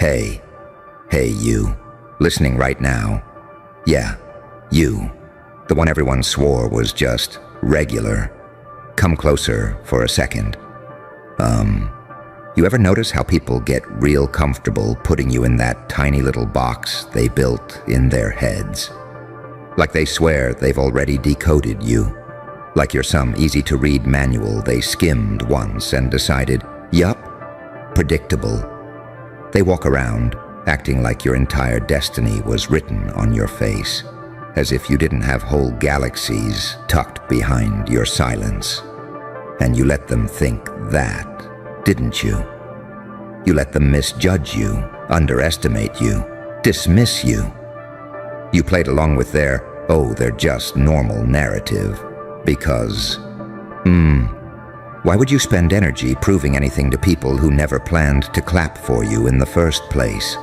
Hey, hey you, listening right now. Yeah, you, the one everyone swore was just regular. Come closer for a second. You ever notice how people get real comfortable putting you in that tiny little box they built in their heads? Like they swear they've already decoded you. Like you're some easy-to-read manual they skimmed once and decided, yup, predictable. They walk around, acting like your entire destiny was written on your face, as if you didn't have whole galaxies tucked behind your silence. And you let them think that, didn't you? You let them misjudge you, underestimate you, dismiss you. You played along with their, oh, they're just normal narrative, because, why would you spend energy proving anything to people who never planned to clap for you in the first place?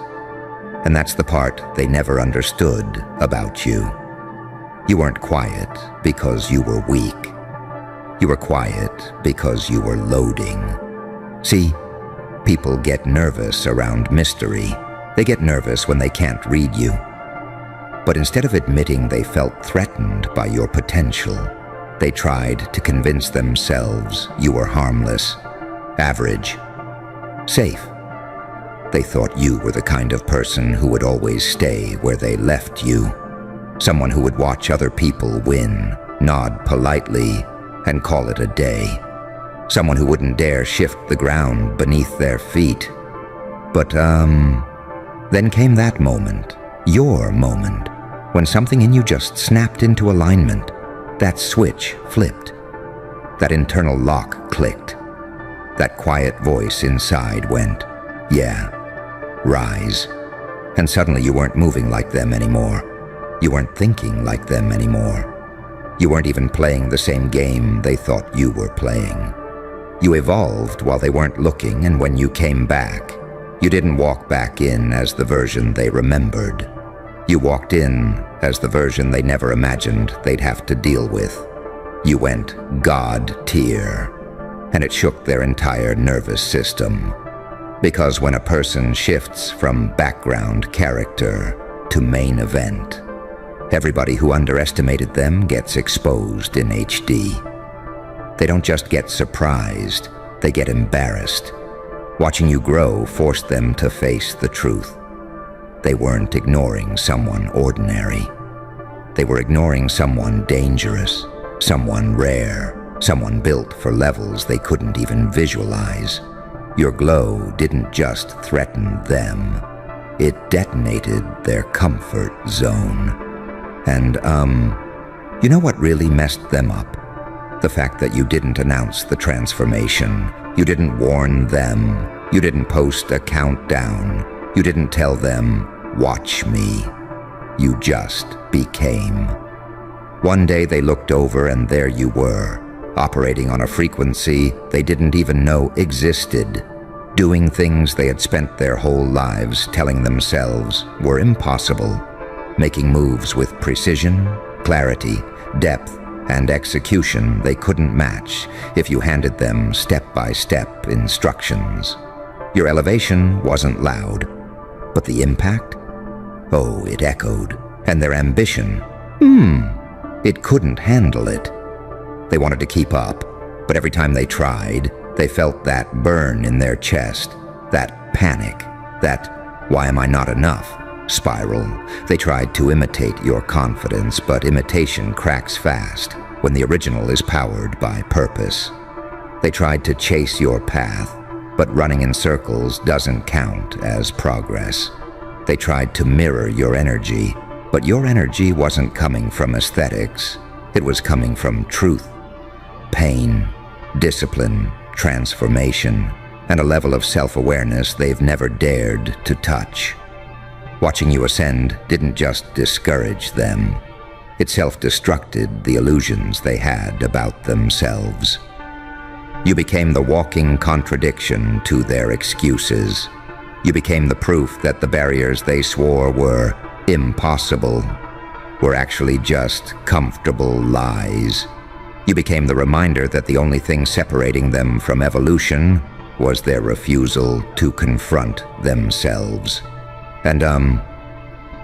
And that's the part they never understood about you. You weren't quiet because you were weak. You were quiet because you were loading. See, people get nervous around mystery. They get nervous when they can't read you. But instead of admitting they felt threatened by your potential, they tried to convince themselves you were harmless, average, safe. They thought you were the kind of person who would always stay where they left you. Someone who would watch other people win, nod politely, and call it a day. Someone who wouldn't dare shift the ground beneath their feet. But, then came that moment, your moment, when something in you just snapped into alignment. That switch flipped. That internal lock clicked. That quiet voice inside went, yeah, rise. And suddenly you weren't moving like them anymore. You weren't thinking like them anymore. You weren't even playing the same game they thought you were playing. You evolved while they weren't looking, and when you came back, you didn't walk back in as the version they remembered. You walked in as the version they never imagined they'd have to deal with. You went God tier, and it shook their entire nervous system. Because when a person shifts from background character to main event, everybody who underestimated them gets exposed in HD. They don't just get surprised, they get embarrassed. Watching you grow forced them to face the truth. They weren't ignoring someone ordinary. They were ignoring someone dangerous, someone rare, someone built for levels they couldn't even visualize. Your glow didn't just threaten them, it detonated their comfort zone. And, you know what really messed them up? The fact that you didn't announce the transformation. You didn't warn them. You didn't post a countdown. You didn't tell them, watch me. You just became. One day they looked over and there you were, operating on a frequency they didn't even know existed, doing things they had spent their whole lives telling themselves were impossible, making moves with precision, clarity, depth, and execution they couldn't match if you handed them step-by-step instructions. Your elevation wasn't loud, but the impact? Oh, it echoed. And their ambition? It couldn't handle it. They wanted to keep up, but every time they tried, they felt that burn in their chest, that panic, that why am I not enough spiral. They tried to imitate your confidence, but imitation cracks fast when the original is powered by purpose. They tried to chase your path, but running in circles doesn't count as progress. They tried to mirror your energy, but your energy wasn't coming from aesthetics. It was coming from truth, pain, discipline, transformation, and a level of self-awareness they've never dared to touch. Watching you ascend didn't just discourage them. It self-destructed the illusions they had about themselves. You became the walking contradiction to their excuses. You became the proof that the barriers they swore were impossible were actually just comfortable lies. You became the reminder that the only thing separating them from evolution was their refusal to confront themselves. And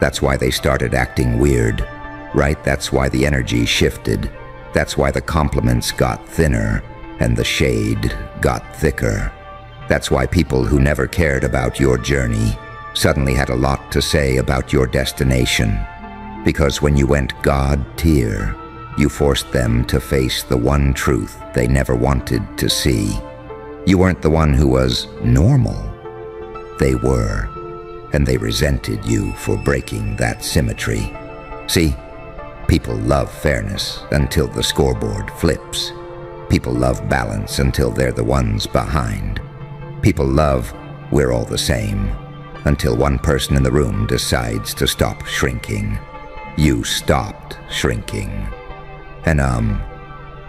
that's why they started acting weird, right? That's why the energy shifted. That's why the compliments got thinner and the shade got thicker. That's why people who never cared about your journey suddenly had a lot to say about your destination. Because when you went God tier, you forced them to face the one truth they never wanted to see. You weren't the one who was normal. They were, and they resented you for breaking that symmetry. See, people love fairness until the scoreboard flips. People love balance until they're the ones behind. People love we're all the same until one person in the room decides to stop shrinking. You stopped shrinking. And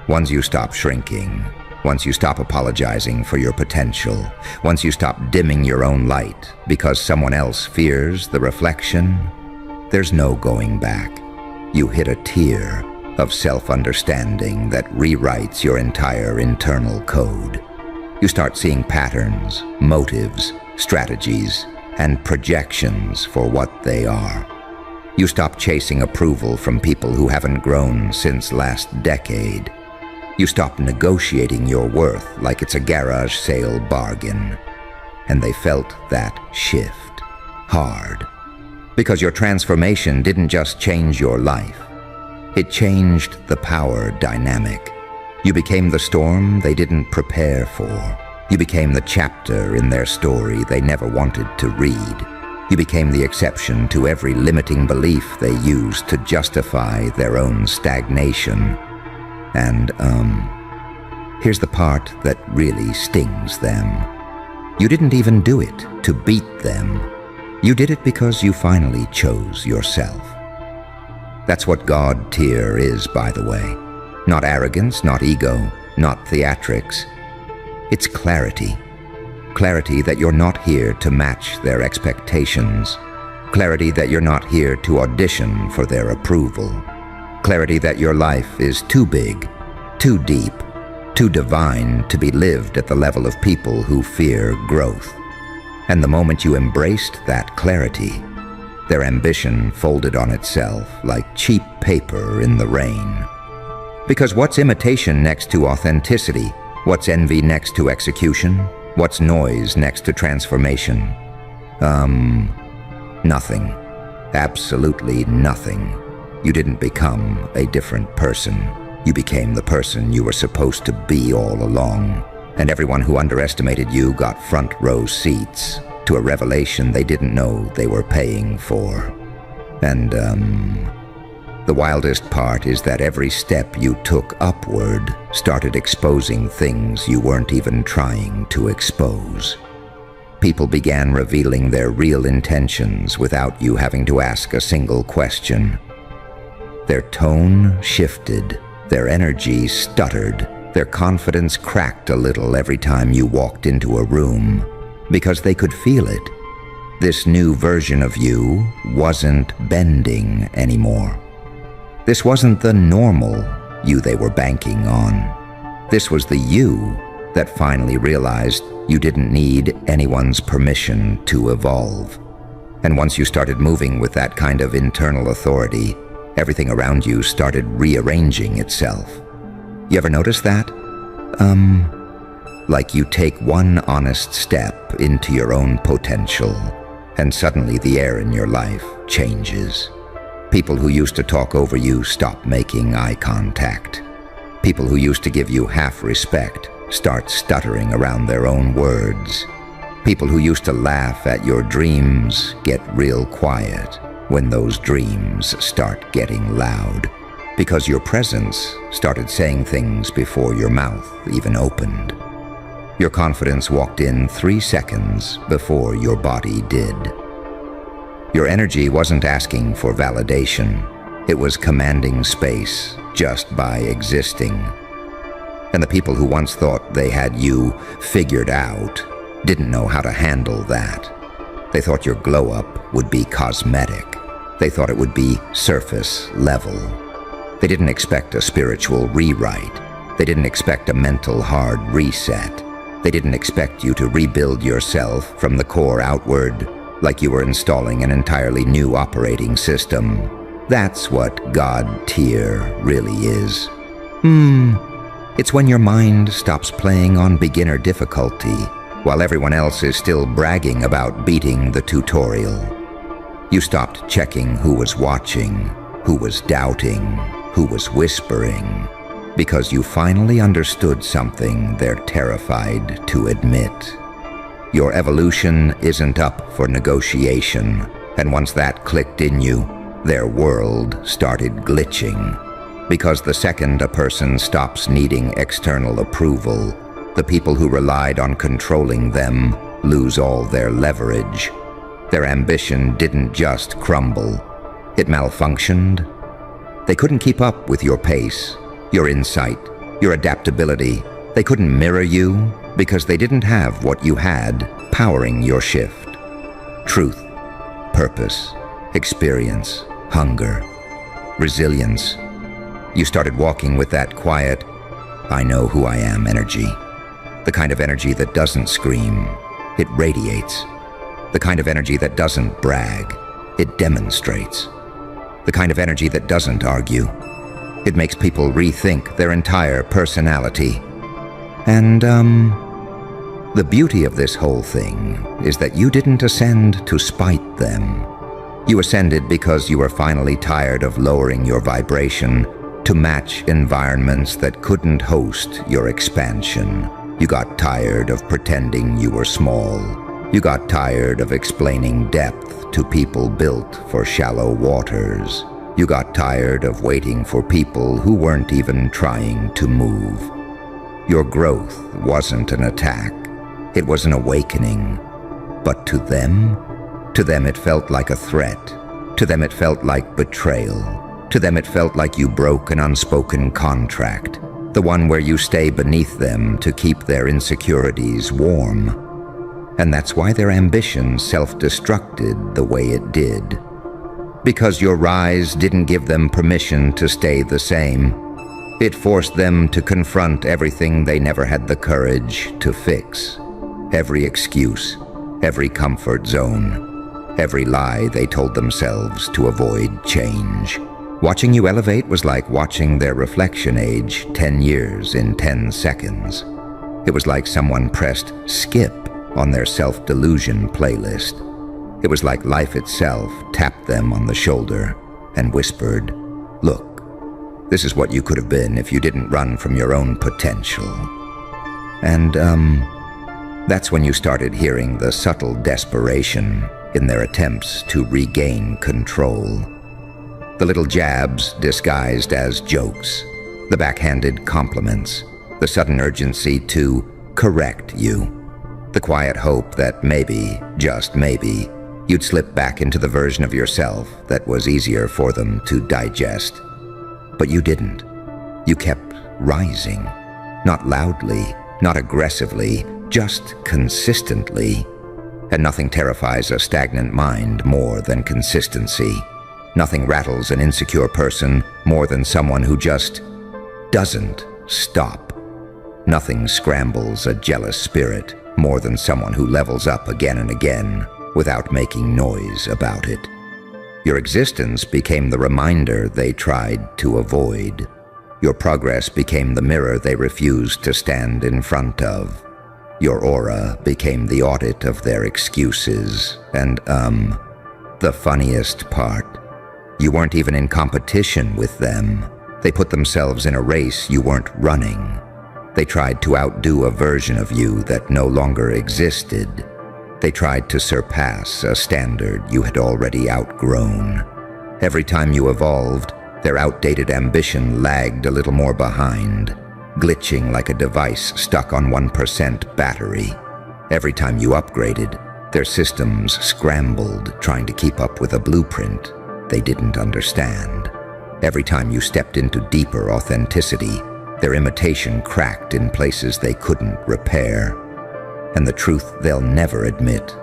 once you stop shrinking, once you stop apologizing for your potential, once you stop dimming your own light because someone else fears the reflection, there's no going back. You hit a tier of self-understanding that rewrites your entire internal code. You start seeing patterns, motives, strategies, and projections for what they are. You stop chasing approval from people who haven't grown since last decade. You stop negotiating your worth like it's a garage sale bargain. And they felt that shift hard. Because your transformation didn't just change your life. It changed the power dynamic. You became the storm they didn't prepare for. You became the chapter in their story they never wanted to read. You became the exception to every limiting belief they used to justify their own stagnation. And, here's the part that really stings them. You didn't even do it to beat them. You did it because you finally chose yourself. That's what God tier is, by the way. Not arrogance, not ego, not theatrics. It's clarity. Clarity that you're not here to match their expectations. Clarity that you're not here to audition for their approval. Clarity that your life is too big, too deep, too divine to be lived at the level of people who fear growth. And the moment you embraced that clarity, their ambition folded on itself like cheap paper in the rain. Because what's imitation next to authenticity? What's envy next to execution? What's noise next to transformation? Nothing. Absolutely nothing. You didn't become a different person. You became the person you were supposed to be all along. And everyone who underestimated you got front row seats to a revelation they didn't know they were paying for. And, the wildest part is that every step you took upward started exposing things you weren't even trying to expose. People began revealing their real intentions without you having to ask a single question. Their tone shifted, their energy stuttered, their confidence cracked a little every time you walked into a room, because they could feel it. This new version of you wasn't bending anymore. This wasn't the normal you they were banking on. This was the you that finally realized you didn't need anyone's permission to evolve. And once you started moving with that kind of internal authority, everything around you started rearranging itself. You ever notice that? Like you take one honest step into your own potential, and suddenly the air in your life changes. People who used to talk over you stop making eye contact. People who used to give you half respect start stuttering around their own words. People who used to laugh at your dreams get real quiet when those dreams start getting loud, because your presence started saying things before your mouth even opened. Your confidence walked in 3 seconds before your body did. Your energy wasn't asking for validation. It was commanding space just by existing. And the people who once thought they had you figured out didn't know how to handle that. They thought your glow-up would be cosmetic. They thought it would be surface level. They didn't expect a spiritual rewrite. They didn't expect a mental hard reset. They didn't expect you to rebuild yourself from the core outward, like you were installing an entirely new operating system. That's what God tier really is. It's when your mind stops playing on beginner difficulty, while everyone else is still bragging about beating the tutorial. You stopped checking who was watching, who was doubting, who was whispering, because you finally understood something they're terrified to admit. Your evolution isn't up for negotiation, and once that clicked in you, their world started glitching. Because the second a person stops needing external approval, the people who relied on controlling them lose all their leverage. Their ambition didn't just crumble, it malfunctioned. They couldn't keep up with your pace, your insight, your adaptability. They couldn't mirror you because they didn't have what you had powering your shift. Truth, purpose, experience, hunger, resilience. You started walking with that quiet, I know who I am energy. The kind of energy that doesn't scream, it radiates. The kind of energy that doesn't brag, it demonstrates. The kind of energy that doesn't argue. It makes people rethink their entire personality. And, the beauty of this whole thing is that you didn't ascend to spite them. You ascended because you were finally tired of lowering your vibration to match environments that couldn't host your expansion. You got tired of pretending you were small. You got tired of explaining depth to people built for shallow waters. You got tired of waiting for people who weren't even trying to move. Your growth wasn't an attack. It was an awakening. But to them it felt like a threat. To them it felt like betrayal. To them it felt like you broke an unspoken contract, the one where you stay beneath them to keep their insecurities warm. And that's why their ambition self-destructed the way it did. Because your rise didn't give them permission to stay the same. It forced them to confront everything they never had the courage to fix. Every excuse, every comfort zone, every lie they told themselves to avoid change. Watching you elevate was like watching their reflection age 10 years in 10 seconds. It was like someone pressed skip on their self-delusion playlist. It was like life itself tapped them on the shoulder and whispered, "Look, this is what you could have been if you didn't run from your own potential." And, that's when you started hearing the subtle desperation in their attempts to regain control. The little jabs disguised as jokes, the backhanded compliments, the sudden urgency to correct you, the quiet hope that maybe, just maybe, you'd slip back into the version of yourself that was easier for them to digest. But you didn't. You kept rising, not loudly, not aggressively, just consistently. And nothing terrifies a stagnant mind more than consistency. Nothing rattles an insecure person more than someone who just doesn't stop. Nothing scrambles a jealous spirit more than someone who levels up again and again without making noise about it. Your existence became the reminder they tried to avoid. Your progress became the mirror they refused to stand in front of. Your aura became the audit of their excuses. And, the funniest part, you weren't even in competition with them. They put themselves in a race you weren't running. They tried to outdo a version of you that no longer existed. They tried to surpass a standard you had already outgrown. Every time you evolved, their outdated ambition lagged a little more behind, glitching like a device stuck on 1% battery. Every time you upgraded, their systems scrambled, trying to keep up with a blueprint they didn't understand. Every time you stepped into deeper authenticity, their imitation cracked in places they couldn't repair. And the truth they'll never admit,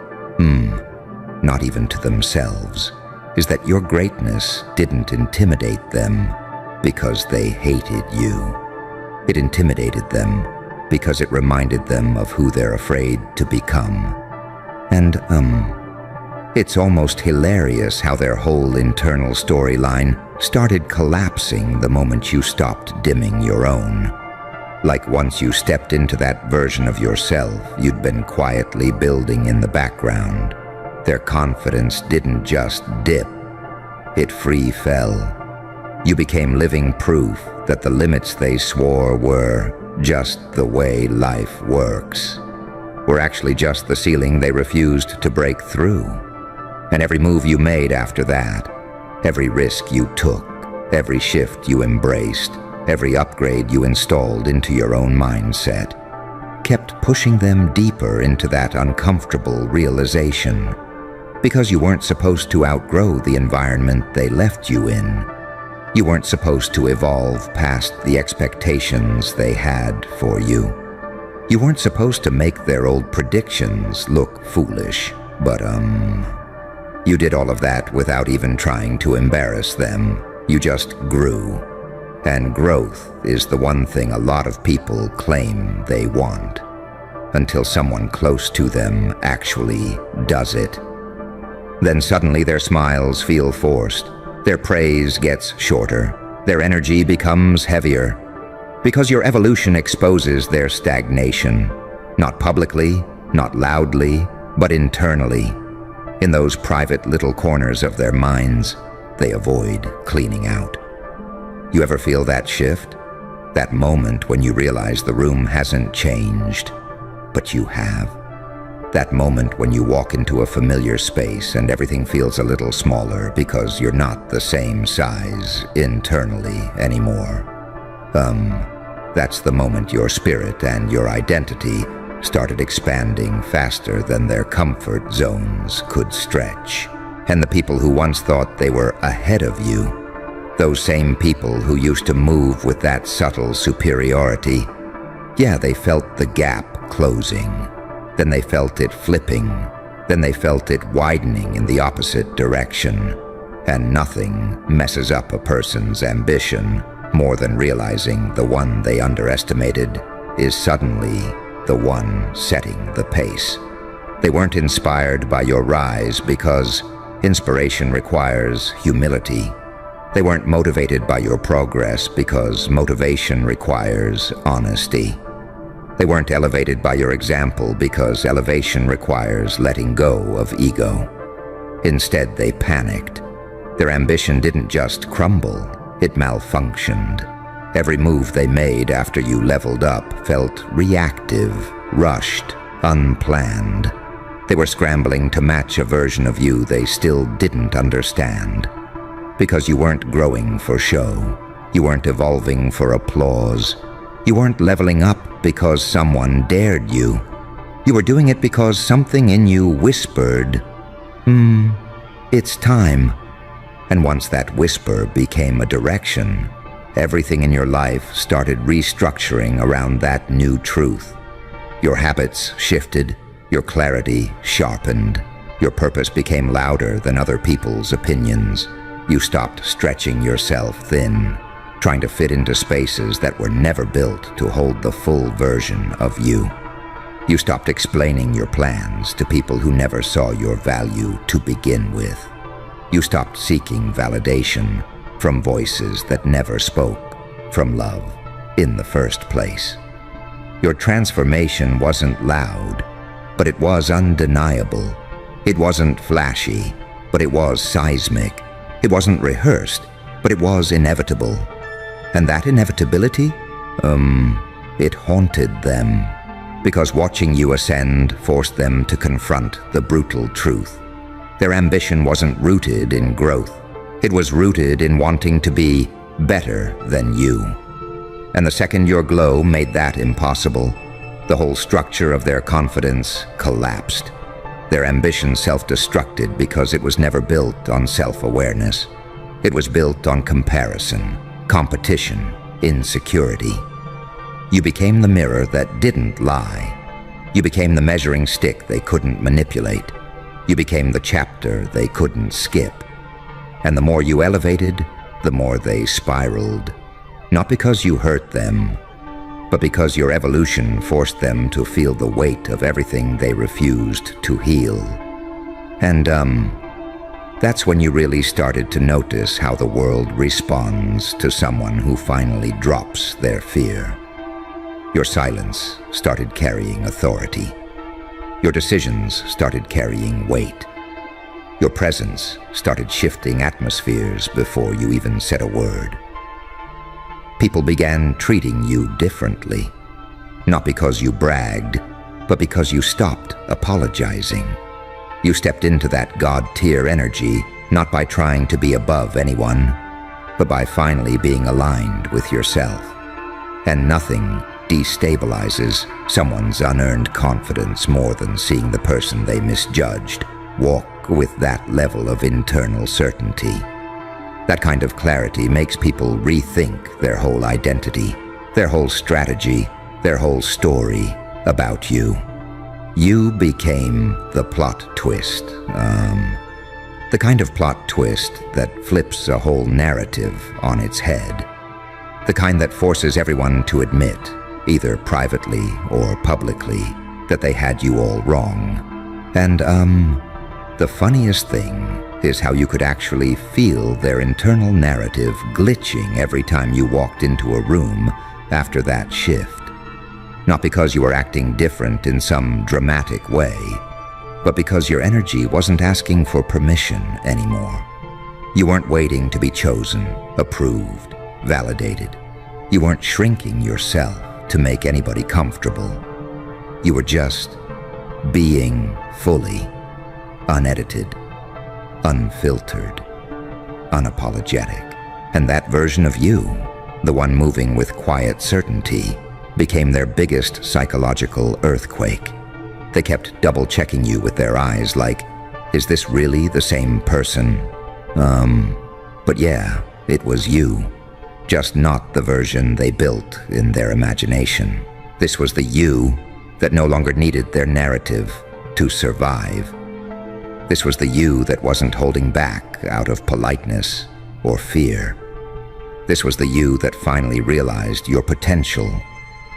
not even to themselves, is that your greatness didn't intimidate them because they hated you. It intimidated them because it reminded them of who they're afraid to become. And, it's almost hilarious how their whole internal storyline started collapsing the moment you stopped dimming your own. Like once you stepped into that version of yourself you'd been quietly building in the background, their confidence didn't just dip, it free fell. You became living proof that the limits they swore were just the way life works, were actually just the ceiling they refused to break through. And every move you made after that, every risk you took, every shift you embraced, every upgrade you installed into your own mindset, kept pushing them deeper into that uncomfortable realization. Because you weren't supposed to outgrow the environment they left you in. You weren't supposed to evolve past the expectations they had for you. You weren't supposed to make their old predictions look foolish, but you did all of that without even trying to embarrass them. You just grew. And growth is the one thing a lot of people claim they want, until someone close to them actually does it. Then suddenly their smiles feel forced, their praise gets shorter, their energy becomes heavier, because your evolution exposes their stagnation, not publicly, not loudly, but internally. In those private little corners of their minds, they avoid cleaning out. You ever feel that shift? That moment when you realize the room hasn't changed, but you have? That moment when you walk into a familiar space and everything feels a little smaller because you're not the same size internally anymore. That's the moment your spirit and your identity started expanding faster than their comfort zones could stretch. And the people who once thought they were ahead of you, those same people who used to move with that subtle superiority, yeah, they felt the gap closing. Then they felt it flipping. Then they felt it widening in the opposite direction. And nothing messes up a person's ambition more than realizing the one they underestimated is suddenly the one setting the pace. They weren't inspired by your rise because inspiration requires humility. They weren't motivated by your progress because motivation requires honesty. They weren't elevated by your example because elevation requires letting go of ego. Instead, they panicked. Their ambition didn't just crumble, it malfunctioned. Every move they made after you leveled up felt reactive, rushed, unplanned. They were scrambling to match a version of you they still didn't understand. Because you weren't growing for show. You weren't evolving for applause. You weren't leveling up because someone dared you. You were doing it because something in you whispered, it's time. And once that whisper became a direction, everything in your life started restructuring around that new truth. Your habits shifted, your clarity sharpened, your purpose became louder than other people's opinions. You stopped stretching yourself thin, trying to fit into spaces that were never built to hold the full version of you. You stopped explaining your plans to people who never saw your value to begin with. You stopped seeking validation from voices that never spoke from love in the first place. Your transformation wasn't loud, but it was undeniable. It wasn't flashy, but it was seismic. It wasn't rehearsed, but it was inevitable. And that inevitability, it haunted them, because watching you ascend forced them to confront the brutal truth. Their ambition wasn't rooted in growth. It was rooted in wanting to be better than you. And the second your glow made that impossible, the whole structure of their confidence collapsed. Their ambition self-destructed because it was never built on self-awareness. It was built on comparison, competition, insecurity. You became the mirror that didn't lie. You became the measuring stick they couldn't manipulate. You became the chapter they couldn't skip. And the more you elevated, the more they spiraled. Not because you hurt them, but because your evolution forced them to feel the weight of everything they refused to heal. And, that's when you really started to notice how the world responds to someone who finally drops their fear. Your silence started carrying authority. Your decisions started carrying weight. Your presence started shifting atmospheres before you even said a word. People began treating you differently, not because you bragged, but because you stopped apologizing. You stepped into that God-tier energy, not by trying to be above anyone, but by finally being aligned with yourself. And nothing destabilizes someone's unearned confidence more than seeing the person they misjudged walk with that level of internal certainty. That kind of clarity makes people rethink their whole identity, their whole strategy, their whole story about you. You became the plot twist. The kind of plot twist that flips a whole narrative on its head. The kind that forces everyone to admit, either privately or publicly, that they had you all wrong. And, the funniest thing is how you could actually feel their internal narrative glitching every time you walked into a room after that shift. Not because you were acting different in some dramatic way, but because your energy wasn't asking for permission anymore. You weren't waiting to be chosen, approved, validated. You weren't shrinking yourself to make anybody comfortable. You were just being fully, unedited, unfiltered, unapologetic. And that version of you, the one moving with quiet certainty, became their biggest psychological earthquake. They kept double-checking you with their eyes like, is this really the same person? But yeah, it was you. Just not the version they built in their imagination. This was the you that no longer needed their narrative to survive. This was the you that wasn't holding back out of politeness or fear. This was the you that finally realized your potential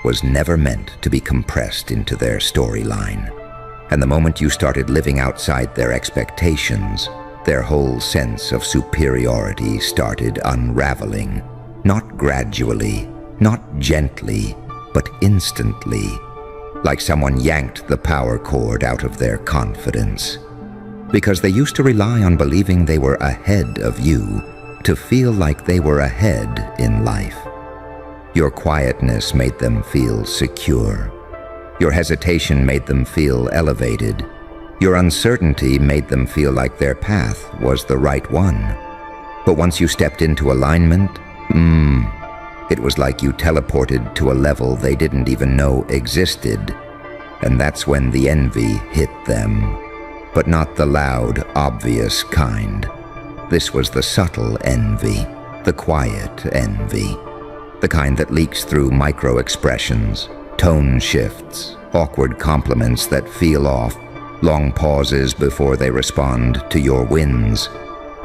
was never meant to be compressed into their storyline. And the moment you started living outside their expectations, their whole sense of superiority started unraveling. Not gradually, not gently, but instantly, like someone yanked the power cord out of their confidence. Because they used to rely on believing they were ahead of you to feel like they were ahead in life. Your quietness made them feel secure. Your hesitation made them feel elevated. Your uncertainty made them feel like their path was the right one. But once you stepped into alignment, it was like you teleported to a level they didn't even know existed. And that's when the envy hit them. But not the loud, obvious kind. This was the subtle envy, the quiet envy. The kind that leaks through micro-expressions, tone shifts, awkward compliments that feel off, long pauses before they respond to your wins.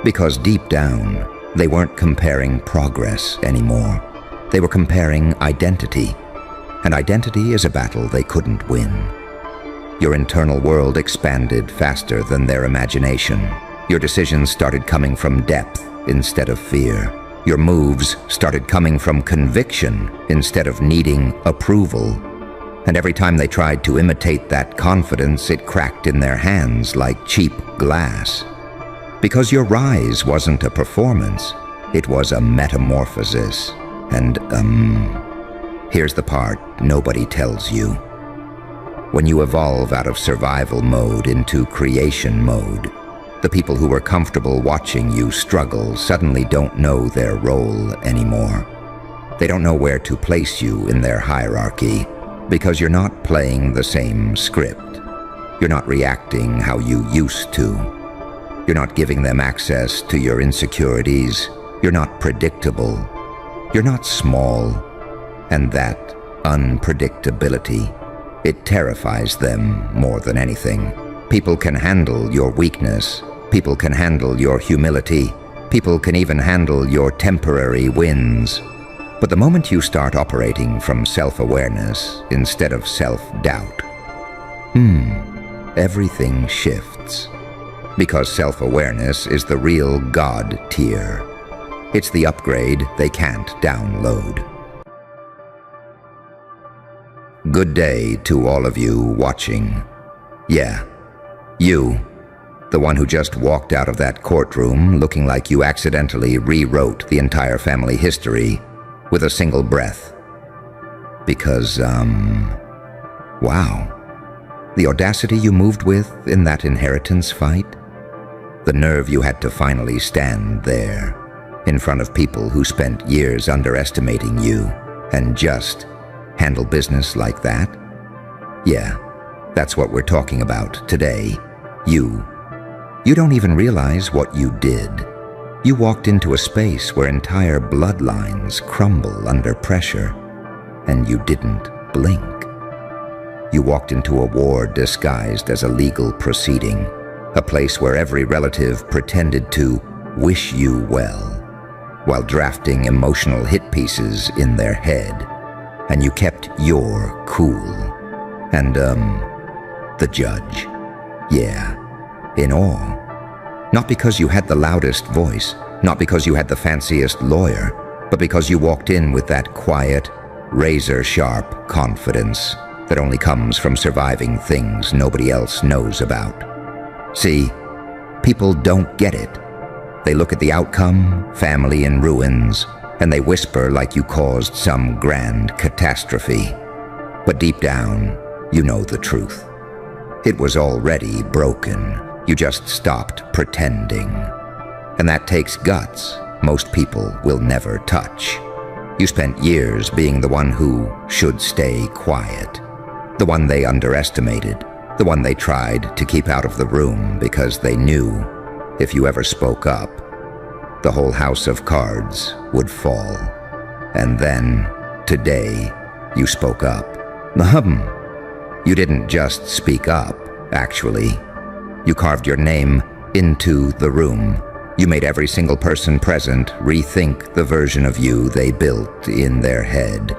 Because deep down, they weren't comparing progress anymore. They were comparing identity. And identity is a battle they couldn't win. Your internal world expanded faster than their imagination. Your decisions started coming from depth instead of fear. Your moves started coming from conviction instead of needing approval. And every time they tried to imitate that confidence, it cracked in their hands like cheap glass. Because your rise wasn't a performance, it was a metamorphosis. And, here's the part nobody tells you. When you evolve out of survival mode into creation mode, the people who were comfortable watching you struggle suddenly don't know their role anymore. They don't know where to place you in their hierarchy because you're not playing the same script. You're not reacting how you used to. You're not giving them access to your insecurities. You're not predictable. You're not small. And that unpredictability, it terrifies them more than anything. People can handle your weakness. People can handle your humility. People can even handle your temporary wins. But the moment you start operating from self-awareness instead of self-doubt, everything shifts. Because self-awareness is the real God tier. It's the upgrade they can't download. Good day to all of you watching. Yeah, you, the one who just walked out of that courtroom looking like you accidentally rewrote the entire family history with a single breath. Because, wow. The audacity you moved with in that inheritance fight? The nerve you had to finally stand there, in front of people who spent years underestimating you, and just handle business like that? Yeah, that's what we're talking about today. You don't even realize what you did. You walked into a space where entire bloodlines crumble under pressure, and you didn't blink. You walked into a war disguised as a legal proceeding, a place where every relative pretended to wish you well, while drafting emotional hit pieces in their head, and you kept your cool. And, the judge, yeah, in awe. Not because you had the loudest voice, not because you had the fanciest lawyer, but because you walked in with that quiet, razor-sharp confidence that only comes from surviving things nobody else knows about. See, people don't get it. They look at the outcome, family in ruins, and they whisper like you caused some grand catastrophe. But deep down, you know the truth. It was already broken. You just stopped pretending. And that takes guts most people will never touch. You spent years being the one who should stay quiet, the one they underestimated, the one they tried to keep out of the room because they knew if you ever spoke up, the whole house of cards would fall. And then, today, you spoke up. You didn't just speak up, actually. You carved your name into the room. You made every single person present rethink the version of you they built in their head.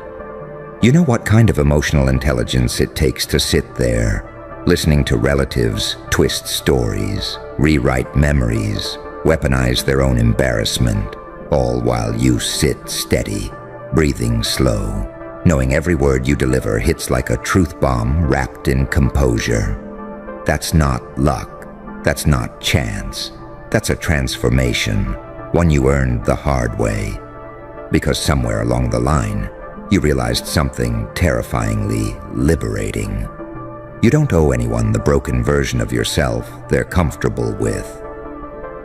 You know what kind of emotional intelligence it takes to sit there, listening to relatives twist stories, rewrite memories, weaponize their own embarrassment, all while you sit steady, breathing slow, knowing every word you deliver hits like a truth bomb wrapped in composure. That's not luck. That's not chance. That's a transformation, one you earned the hard way. Because somewhere along the line, you realized something terrifyingly liberating. You don't owe anyone the broken version of yourself they're comfortable with.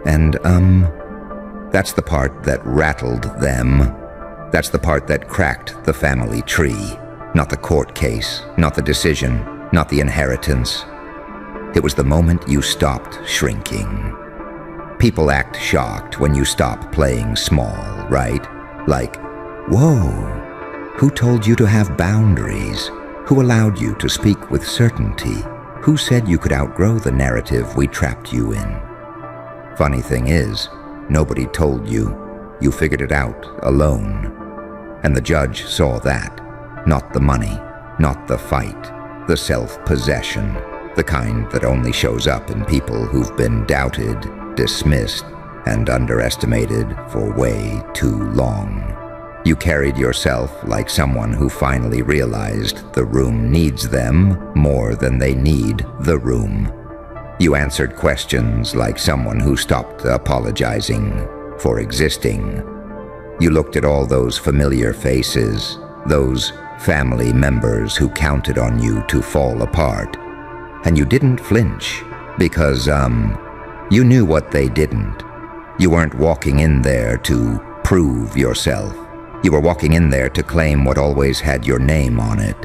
And, that's the part that rattled them. That's the part that cracked the family tree. Not the court case, not the decision, not the inheritance. It was the moment you stopped shrinking. People act shocked when you stop playing small, right? Like, whoa, who told you to have boundaries? Who allowed you to speak with certainty? Who said you could outgrow the narrative we trapped you in? Funny thing is, nobody told you. You figured it out alone. And the judge saw that. Not the money, not the fight, the self-possession, the kind that only shows up in people who've been doubted, dismissed, and underestimated for way too long. You carried yourself like someone who finally realized the room needs them more than they need the room. You answered questions like someone who stopped apologizing for existing. You looked at all those familiar faces, those family members who counted on you to fall apart, and you didn't flinch because, you knew what they didn't. You weren't walking in there to prove yourself. You were walking in there to claim what always had your name on it.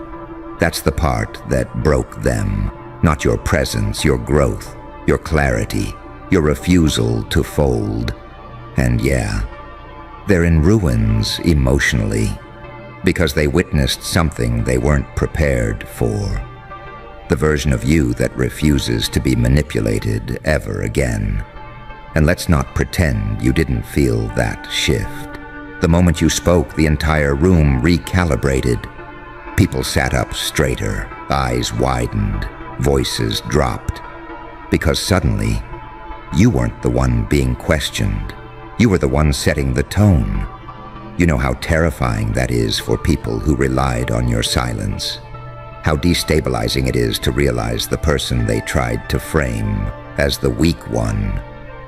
That's the part that broke them, not your presence, your growth, your clarity, your refusal to fold. And yeah, they're in ruins emotionally because they witnessed something they weren't prepared for. The version of you that refuses to be manipulated ever again. And let's not pretend you didn't feel that shift. The moment you spoke, the entire room recalibrated. People sat up straighter, eyes widened, voices dropped. Because suddenly, you weren't the one being questioned. You were the one setting the tone. You know how terrifying that is for people who relied on your silence. How destabilizing it is to realize the person they tried to frame as the weak one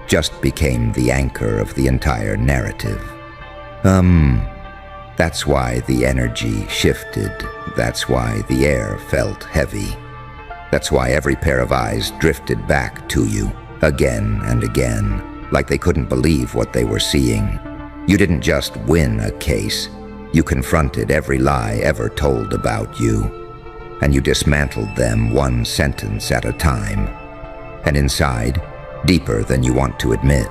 just became the anchor of the entire narrative. That's why the energy shifted. That's why the air felt heavy. That's why every pair of eyes drifted back to you again and again, like they couldn't believe what they were seeing. You didn't just win a case. You confronted every lie ever told about you. And you dismantled them one sentence at a time. And inside, deeper than you want to admit,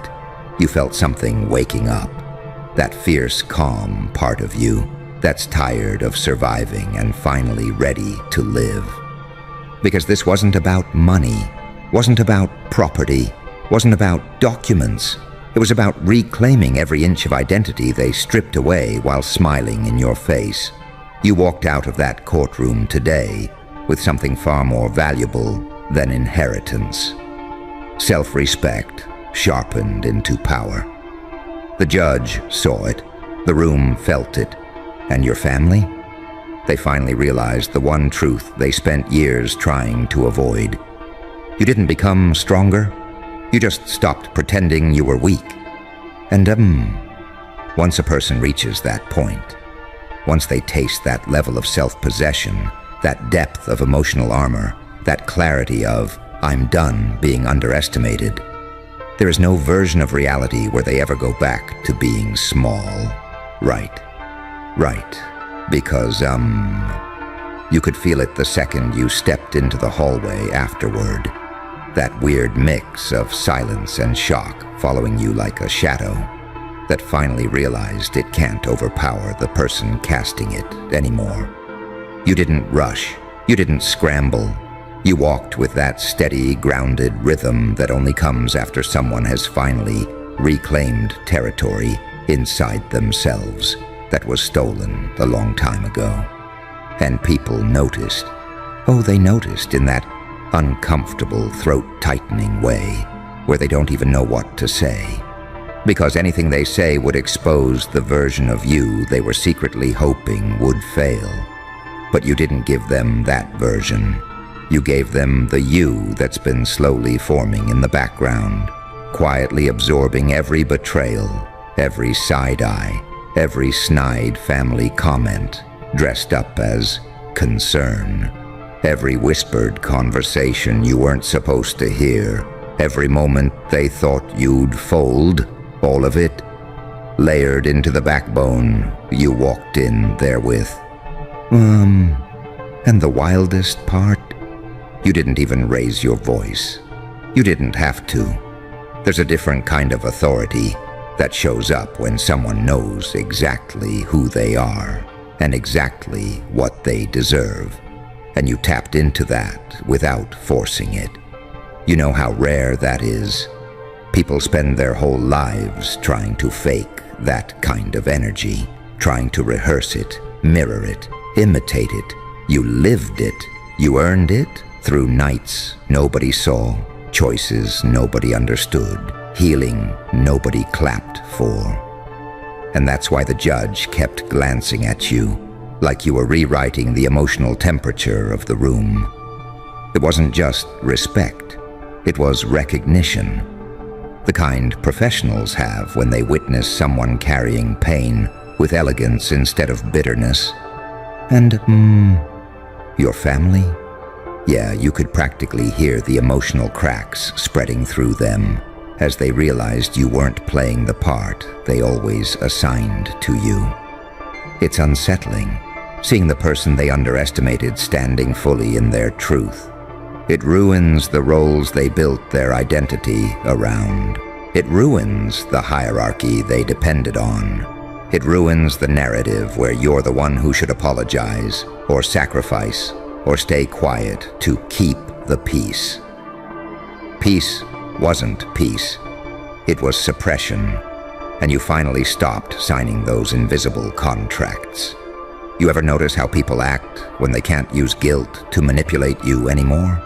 you felt something waking up. That fierce, calm part of you that's tired of surviving and finally ready to live. Because this wasn't about money, wasn't about property, wasn't about documents. It was about reclaiming every inch of identity they stripped away while smiling in your face. You walked out of that courtroom today with something far more valuable than inheritance. Self-respect sharpened into power. The judge saw it, the room felt it, and your family? They finally realized the one truth they spent years trying to avoid. You didn't become stronger, you just stopped pretending you were weak. And once a person reaches that point, once they taste that level of self-possession, that depth of emotional armor, that clarity of, I'm done being underestimated, there is no version of reality where they ever go back to being small. Right. Because, you could feel it the second you stepped into the hallway afterward. That weird mix of silence and shock following you like a shadow that finally realized it can't overpower the person casting it anymore. You didn't rush. You didn't scramble. You walked with that steady, grounded rhythm that only comes after someone has finally reclaimed territory inside themselves that was stolen a long time ago. And people noticed. Oh, they noticed in that uncomfortable, throat-tightening way where they don't even know what to say. Because anything they say would expose the version of you they were secretly hoping would fail. But you didn't give them that version. You gave them the you that's been slowly forming in the background, quietly absorbing every betrayal, every side-eye, every snide family comment dressed up as concern, every whispered conversation you weren't supposed to hear, every moment they thought you'd fold, all of it, layered into the backbone you walked in therewith. And the wildest part? You didn't even raise your voice. You didn't have to. There's a different kind of authority that shows up when someone knows exactly who they are and exactly what they deserve. And you tapped into that without forcing it. You know how rare that is. People spend their whole lives trying to fake that kind of energy, trying to rehearse it, mirror it, imitate it. You lived it. You earned it through nights nobody saw, choices nobody understood, healing nobody clapped for. And that's why the judge kept glancing at you, like you were rewriting the emotional temperature of the room. It wasn't just respect, it was recognition. The kind professionals have when they witness someone carrying pain with elegance instead of bitterness. And, your family? Yeah, you could practically hear the emotional cracks spreading through them as they realized you weren't playing the part they always assigned to you. It's unsettling, seeing the person they underestimated standing fully in their truth. It ruins the roles they built their identity around. It ruins the hierarchy they depended on. It ruins the narrative where you're the one who should apologize, or sacrifice, or stay quiet to keep the peace. Peace wasn't peace. It was suppression. and you finally stopped signing those invisible contracts. You ever notice how people act when they can't use guilt to manipulate you anymore?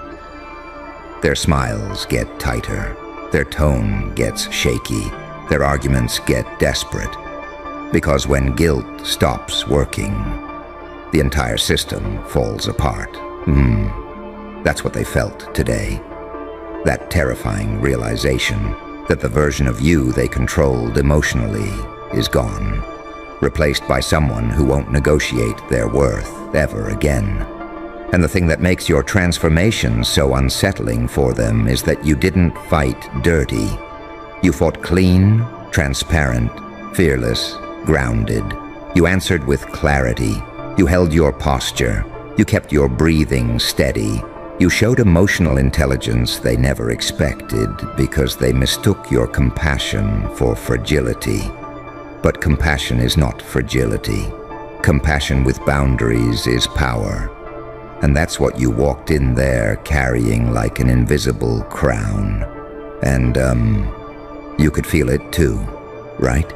Their smiles get tighter, their tone gets shaky, their arguments get desperate. Because when guilt stops working, the entire system falls apart. That's what they felt today. That terrifying realization that the version of you they controlled emotionally is gone, replaced by someone who won't negotiate their worth ever again. And the thing that makes your transformation so unsettling for them is that you didn't fight dirty. You fought clean, transparent, fearless, grounded. You answered with clarity. You held your posture. You kept your breathing steady. You showed emotional intelligence they never expected because they mistook your compassion for fragility. But compassion is not fragility. Compassion with boundaries is power. And that's what you walked in there carrying like an invisible crown. And, you could feel it too, right?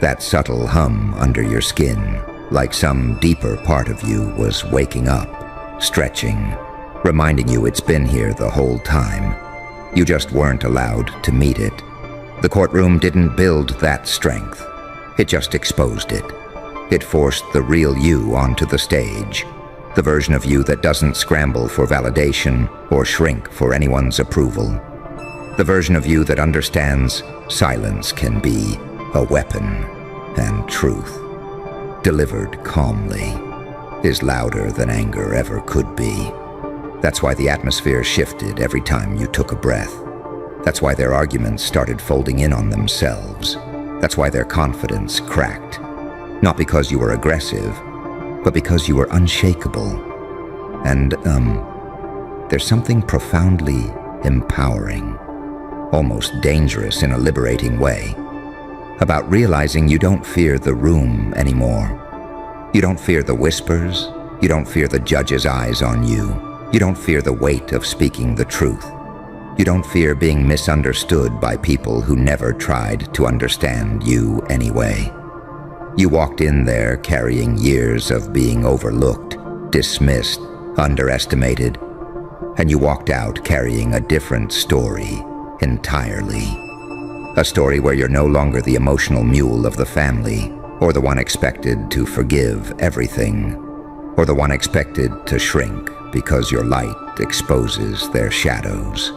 That subtle hum under your skin, like some deeper part of you was waking up, stretching, reminding you it's been here the whole time. You just weren't allowed to meet it. The courtroom didn't build that strength. It just exposed it. It forced the real you onto the stage, the version of you that doesn't scramble for validation or shrink for anyone's approval. The version of you that understands silence can be a weapon, and truth, delivered calmly, is louder than anger ever could be. That's why the atmosphere shifted every time you took a breath. That's why their arguments started folding in on themselves. That's why their confidence cracked. Not because you were aggressive, but because you were unshakable. And, there's something profoundly empowering, almost dangerous in a liberating way, about realizing you don't fear the room anymore. You don't fear the whispers. You don't fear the judge's eyes on you. You don't fear the weight of speaking the truth. You don't fear being misunderstood by people who never tried to understand you anyway. You walked in there carrying years of being overlooked, dismissed, underestimated, and you walked out carrying a different story entirely. A story where you're no longer the emotional mule of the family, or the one expected to forgive everything, or the one expected to shrink because your light exposes their shadows.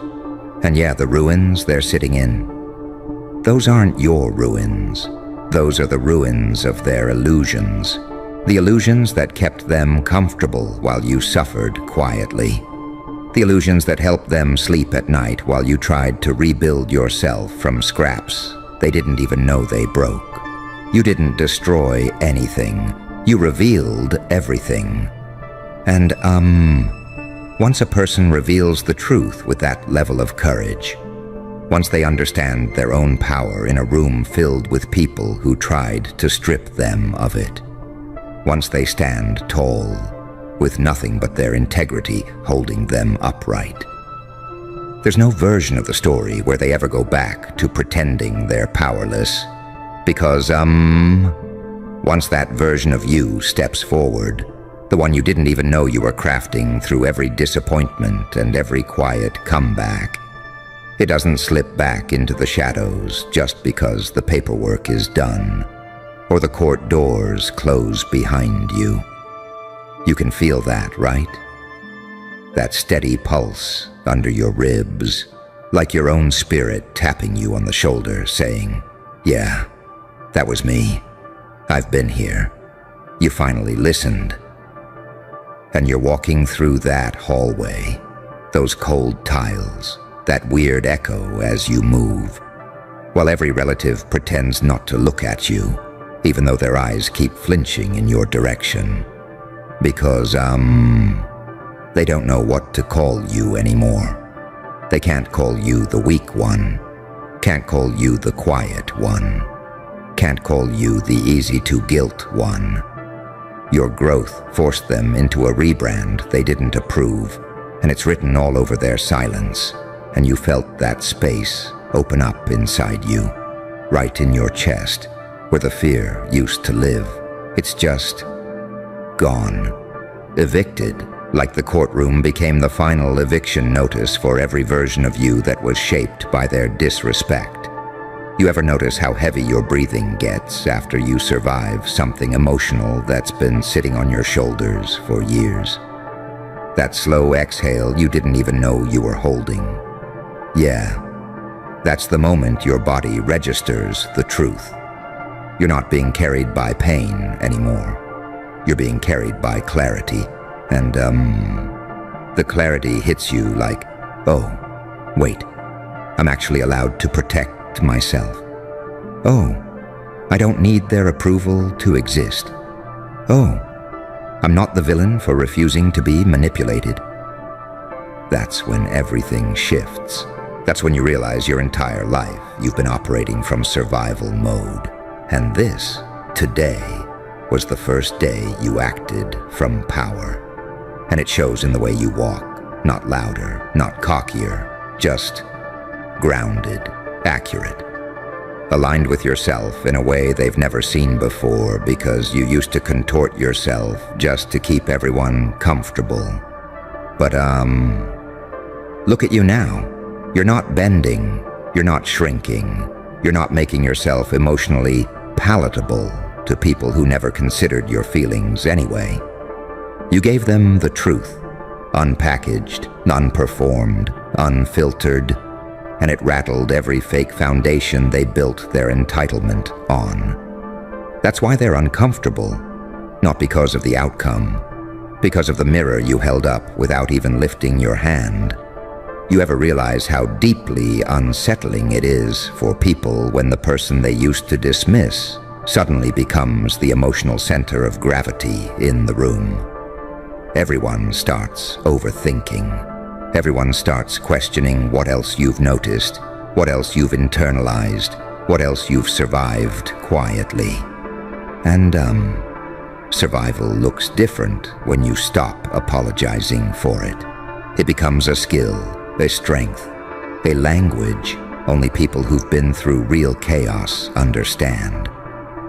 And yeah, the ruins they're sitting in, those aren't your ruins. Those are the ruins of their illusions. The illusions that kept them comfortable while you suffered quietly. The illusions that helped them sleep at night while you tried to rebuild yourself from scraps they didn't even know they broke. You didn't destroy anything. You revealed everything. And, once a person reveals the truth with that level of courage, once they understand their own power in a room filled with people who tried to strip them of it, once they stand tall, with nothing but their integrity holding them upright, there's no version of the story where they ever go back to pretending they're powerless. Because, once that version of you steps forward, the one you didn't even know you were crafting through every disappointment and every quiet comeback, it doesn't slip back into the shadows just because the paperwork is done, or the court doors close behind you. You can feel that, right? That steady pulse under your ribs, like your own spirit tapping you on the shoulder, saying, "Yeah, that was me. I've been here." You finally listened. And you're walking through that hallway, those cold tiles, that weird echo as you move, while every relative pretends not to look at you, even though their eyes keep flinching in your direction. Because, they don't know what to call you anymore. They can't call you the weak one, can't call you the quiet one, can't call you the easy-to-guilt one. Your growth forced them into a rebrand they didn't approve, and it's written all over their silence, and you felt that space open up inside you. right in your chest, where the fear used to live. It's just gone. Evicted, like the courtroom became the final eviction notice for every version of you that was shaped by their disrespect. You ever notice how heavy your breathing gets after you survive something emotional that's been sitting on your shoulders for years? That slow exhale you didn't even know you were holding. Yeah, that's the moment your body registers the truth. You're not being carried by pain anymore. You're being carried by clarity. And, the clarity hits you like, oh, wait, I'm actually allowed to protect myself. Oh, I don't need their approval to exist. Oh, I'm not the villain for refusing to be manipulated. That's when everything shifts. That's when you realize your entire life you've been operating from survival mode. And this, today, was the first day you acted from power. And it shows in the way you walk, not louder, not cockier, just grounded, accurate. Aligned with yourself in a way they've never seen before because you used to contort yourself just to keep everyone comfortable. But, look at you now. You're not bending, you're not shrinking, you're not making yourself emotionally palatable to people who never considered your feelings anyway. You gave them the truth, unpackaged, unperformed, unfiltered, and it rattled every fake foundation they built their entitlement on. That's why they're uncomfortable, not because of the outcome, because of the mirror you held up without even lifting your hand. You ever realize how deeply unsettling it is for people when the person they used to dismiss suddenly becomes the emotional center of gravity in the room? Everyone starts overthinking. Everyone starts questioning what else you've noticed, what else you've internalized, what else you've survived quietly. And, survival looks different when you stop apologizing for it. It becomes a skill, a strength, a language only people who've been through real chaos understand.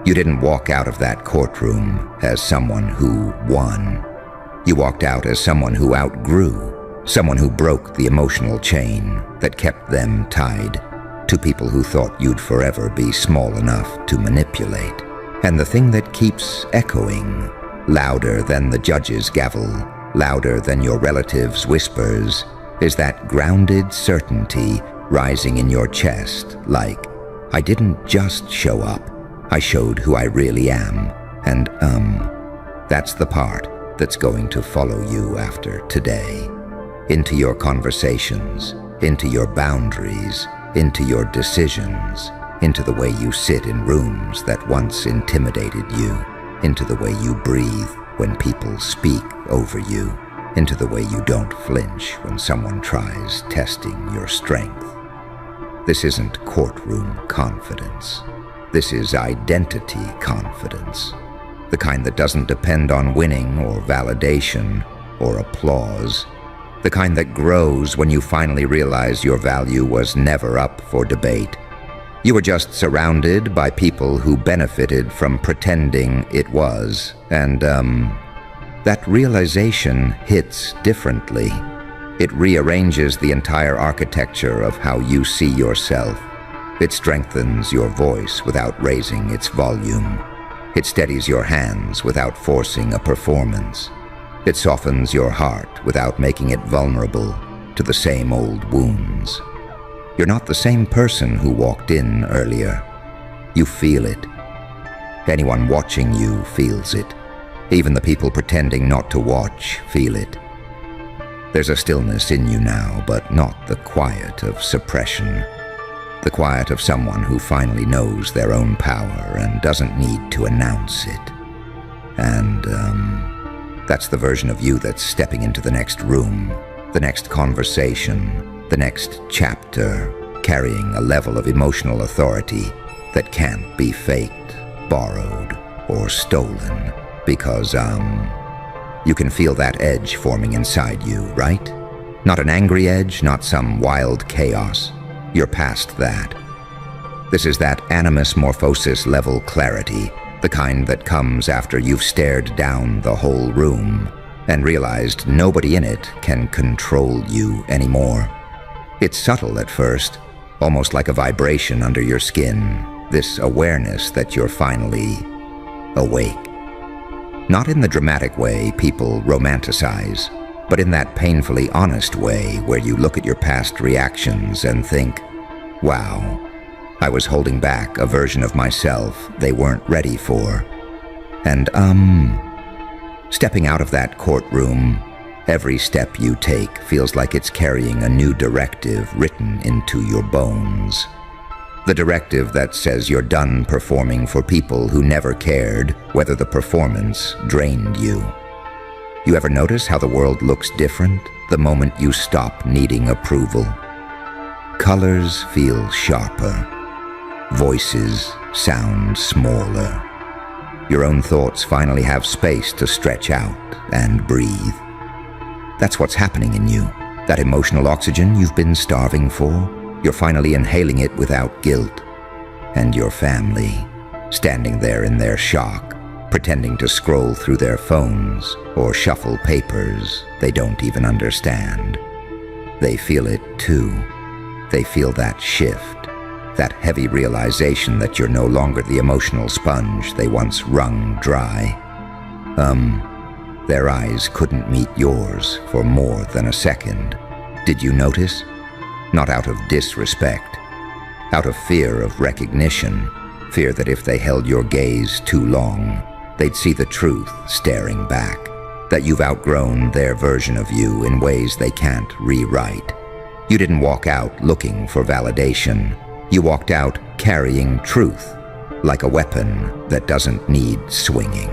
You didn't walk out of that courtroom as someone who won. You walked out as someone who outgrew, someone who broke the emotional chain that kept them tied to people who thought you'd forever be small enough to manipulate. And the thing that keeps echoing, louder than the judge's gavel, louder than your relatives' whispers, is that grounded certainty rising in your chest like, I didn't just show up, I showed who I really am. And, that's the part that's going to follow you after today. Into your conversations, into your boundaries, into your decisions, into the way you sit in rooms that once intimidated you, into the way you breathe when people speak over you, into the way you don't flinch when someone tries testing your strength. This isn't courtroom confidence. This is identity confidence. The kind that doesn't depend on winning or validation or applause. The kind that grows when you finally realize your value was never up for debate. You were just surrounded by people who benefited from pretending it was, and, that realization hits differently. It rearranges the entire architecture of how you see yourself. It strengthens your voice without raising its volume. It steadies your hands without forcing a performance. It softens your heart without making it vulnerable to the same old wounds. You're not the same person who walked in earlier. You feel it. Anyone watching you feels it. Even the people pretending not to watch feel it. There's a stillness in you now, but not the quiet of suppression. The quiet of someone who finally knows their own power and doesn't need to announce it. And, that's the version of you that's stepping into the next room, the next conversation, the next chapter, carrying a level of emotional authority that can't be faked, borrowed, or stolen. Because, you can feel that edge forming inside you, right? Not an angry edge, not some wild chaos. You're past that. This is that animus morphosis level clarity, the kind that comes after you've stared down the whole room and realized nobody in it can control you anymore. It's subtle at first, almost like a vibration under your skin, this awareness that you're finally awake. Not in the dramatic way people romanticize, but in that painfully honest way where you look at your past reactions and think, wow, I was holding back a version of myself they weren't ready for. And stepping out of that courtroom, every step you take feels like it's carrying a new directive written into your bones. The directive that says you're done performing for people who never cared whether the performance drained you. You ever notice how the world looks different the moment you stop needing approval? Colors feel sharper. Voices sound smaller. Your own thoughts finally have space to stretch out and breathe. That's what's happening in you. That emotional oxygen you've been starving for, you're finally inhaling it without guilt. And your family, standing there in their shock, pretending to scroll through their phones or shuffle papers they don't even understand. They feel it too. They feel that shift, that heavy realization that you're no longer the emotional sponge they once wrung dry. Their eyes couldn't meet yours for more than a second. Did you notice? Not out of disrespect, out of fear of recognition, fear that if they held your gaze too long, they'd see the truth staring back, that you've outgrown their version of you in ways they can't rewrite. You didn't walk out looking for validation. You walked out carrying truth, like a weapon that doesn't need swinging.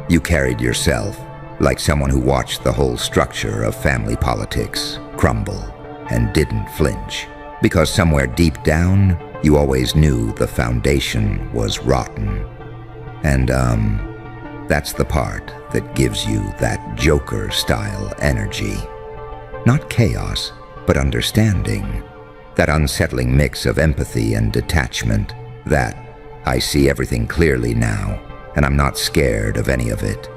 You carried yourself like someone who watched the whole structure of family politics crumble and didn't flinch, because somewhere deep down, you always knew the foundation was rotten. And that's the part that gives you that Joker-style energy. Not chaos, but understanding. That unsettling mix of empathy and detachment, that I see everything clearly now, and I'm not scared of any of it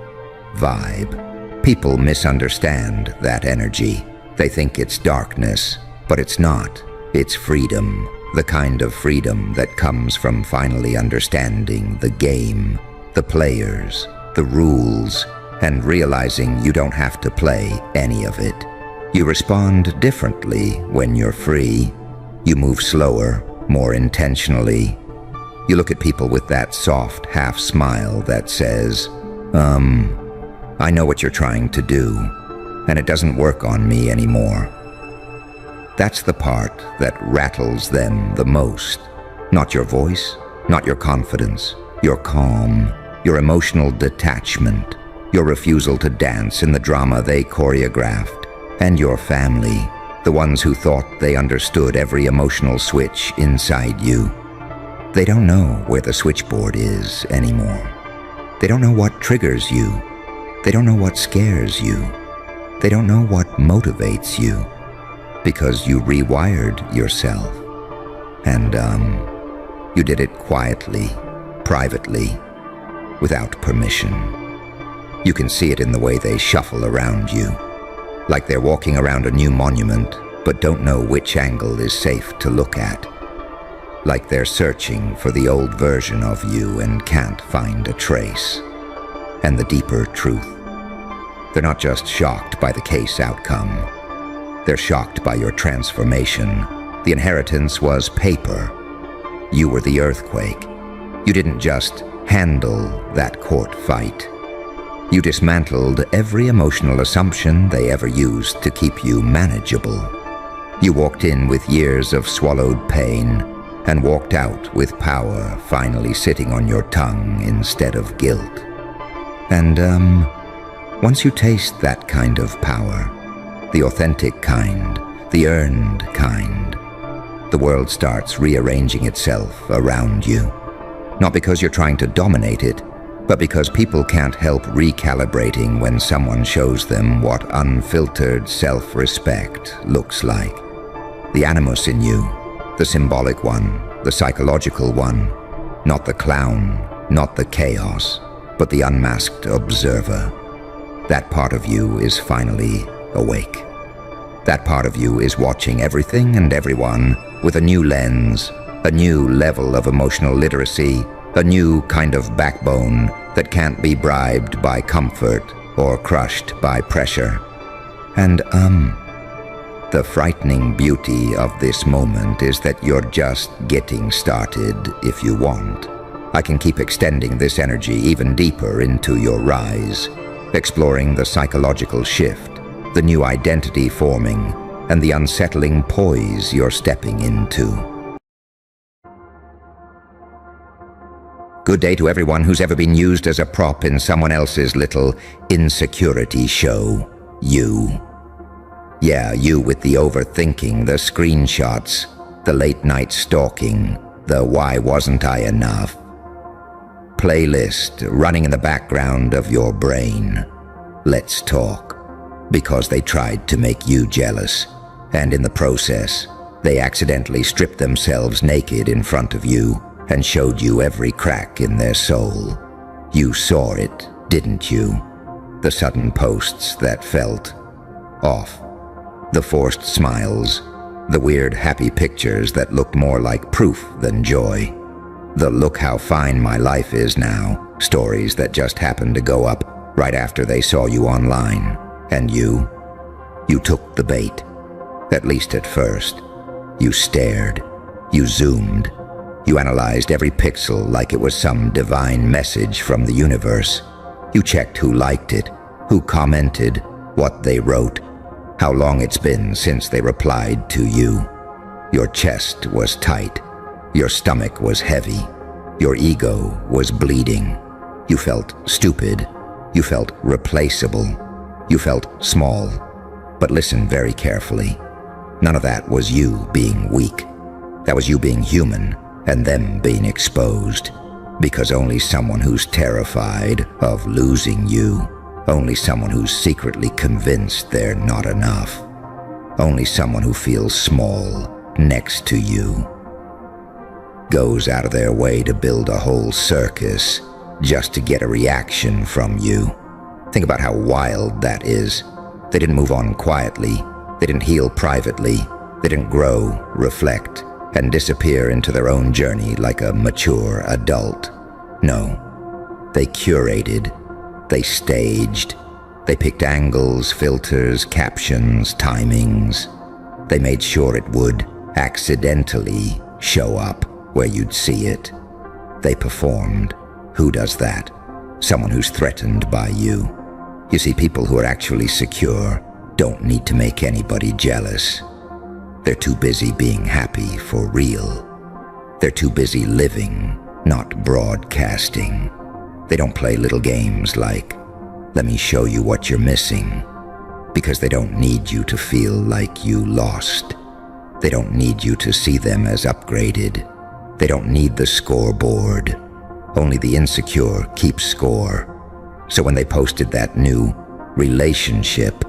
vibe. People misunderstand that energy. They think it's darkness, but it's not. It's freedom, the kind of freedom that comes from finally understanding the game, the players, the rules, and realizing you don't have to play any of it. You respond differently when you're free. You move slower, more intentionally. You look at people with that soft half smile that says, I know what you're trying to do, and it doesn't work on me anymore. That's the part that rattles them the most. Not your voice, not your confidence, your calm, your emotional detachment, your refusal to dance in the drama they choreographed, and your family, the ones who thought they understood every emotional switch inside you. They don't know where the switchboard is anymore. They don't know what triggers you. They don't know what scares you. They don't know what motivates you, because you rewired yourself. And you did it quietly, privately, without permission. You can see it in the way they shuffle around you, like they're walking around a new monument, but don't know which angle is safe to look at. Like they're searching for the old version of you and can't find a trace. And the deeper truth. They're not just shocked by the case outcome. They're shocked by your transformation. The inheritance was paper. You were the earthquake. You didn't just handle that court fight. You dismantled every emotional assumption they ever used to keep you manageable. You walked in with years of swallowed pain and walked out with power finally sitting on your tongue instead of guilt. And once you taste that kind of power, the authentic kind, the earned kind, the world starts rearranging itself around you. Not because you're trying to dominate it, but because people can't help recalibrating when someone shows them what unfiltered self-respect looks like. The animus in you, the symbolic one, The psychological one, not the clown, not the chaos, but the unmasked observer. That part of you is finally awake. That part of you is watching everything and everyone with a new lens, a new level of emotional literacy, a new kind of backbone that can't be bribed by comfort or crushed by pressure. And the frightening beauty of this moment is that you're just getting started if you want. I can keep extending this energy even deeper into your rise, exploring the psychological shift, the new identity forming, and the unsettling poise you're stepping into. Good day to everyone who's ever been used as a prop in someone else's little insecurity show. You. Yeah, you with the overthinking, the screenshots, the late-night stalking, the why wasn't I enough playlist running in the background of your brain. Let's talk. Because they tried to make you jealous, and in the process, they accidentally stripped themselves naked in front of you and showed you every crack in their soul. You saw it, didn't you? The sudden posts that felt off. The forced smiles, the weird happy pictures that looked more like proof than joy. The look how fine my life is now, stories that just happened to go up right after they saw you online. And you took the bait, at least at first. You stared, you zoomed, you analyzed every pixel like it was some divine message from the universe. You checked who liked it, who commented, what they wrote, how long it's been since they replied to you. Your chest was tight. Your stomach was heavy. Your ego was bleeding. You felt stupid. You felt replaceable. You felt small. But listen very carefully. None of that was you being weak. That was you being human and them being exposed. Because only someone who's terrified of losing you, only someone who's secretly convinced they're not enough, only someone who feels small next to you, goes out of their way to build a whole circus just to get a reaction from you. Think about how wild that is. They didn't move on quietly. They didn't heal privately. They didn't grow, reflect, and disappear into their own journey like a mature adult. No, they curated. They staged. They picked angles, filters, captions, timings. They made sure it would accidentally show up where you'd see it. They performed. Who does that? Someone who's threatened by you. You see, people who are actually secure don't need to make anybody jealous. They're too busy being happy for real. They're too busy living, not broadcasting. They don't play little games like, let me show you what you're missing, because they don't need you to feel like you lost. They don't need you to see them as upgraded. They don't need the scoreboard. Only the insecure keep score. So when they posted that new relationship,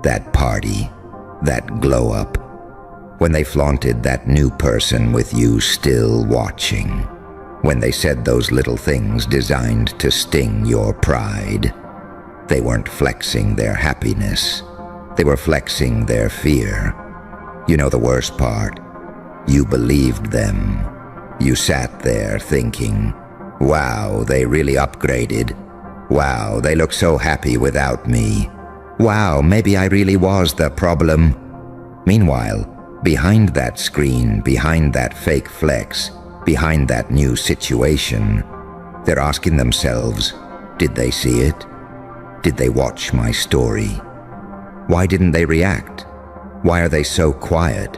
that party, that glow up, when they flaunted that new person with you still watching, when they said those little things designed to sting your pride, they weren't flexing their happiness. They were flexing their fear. You know the worst part? You believed them. You sat there thinking, wow, they really upgraded. Wow, they look so happy without me. Wow, maybe I really was the problem. Meanwhile, behind that screen, behind that fake flex, behind that new situation, they're asking themselves, did they see it? Did they watch my story? Why didn't they react? Why are they so quiet?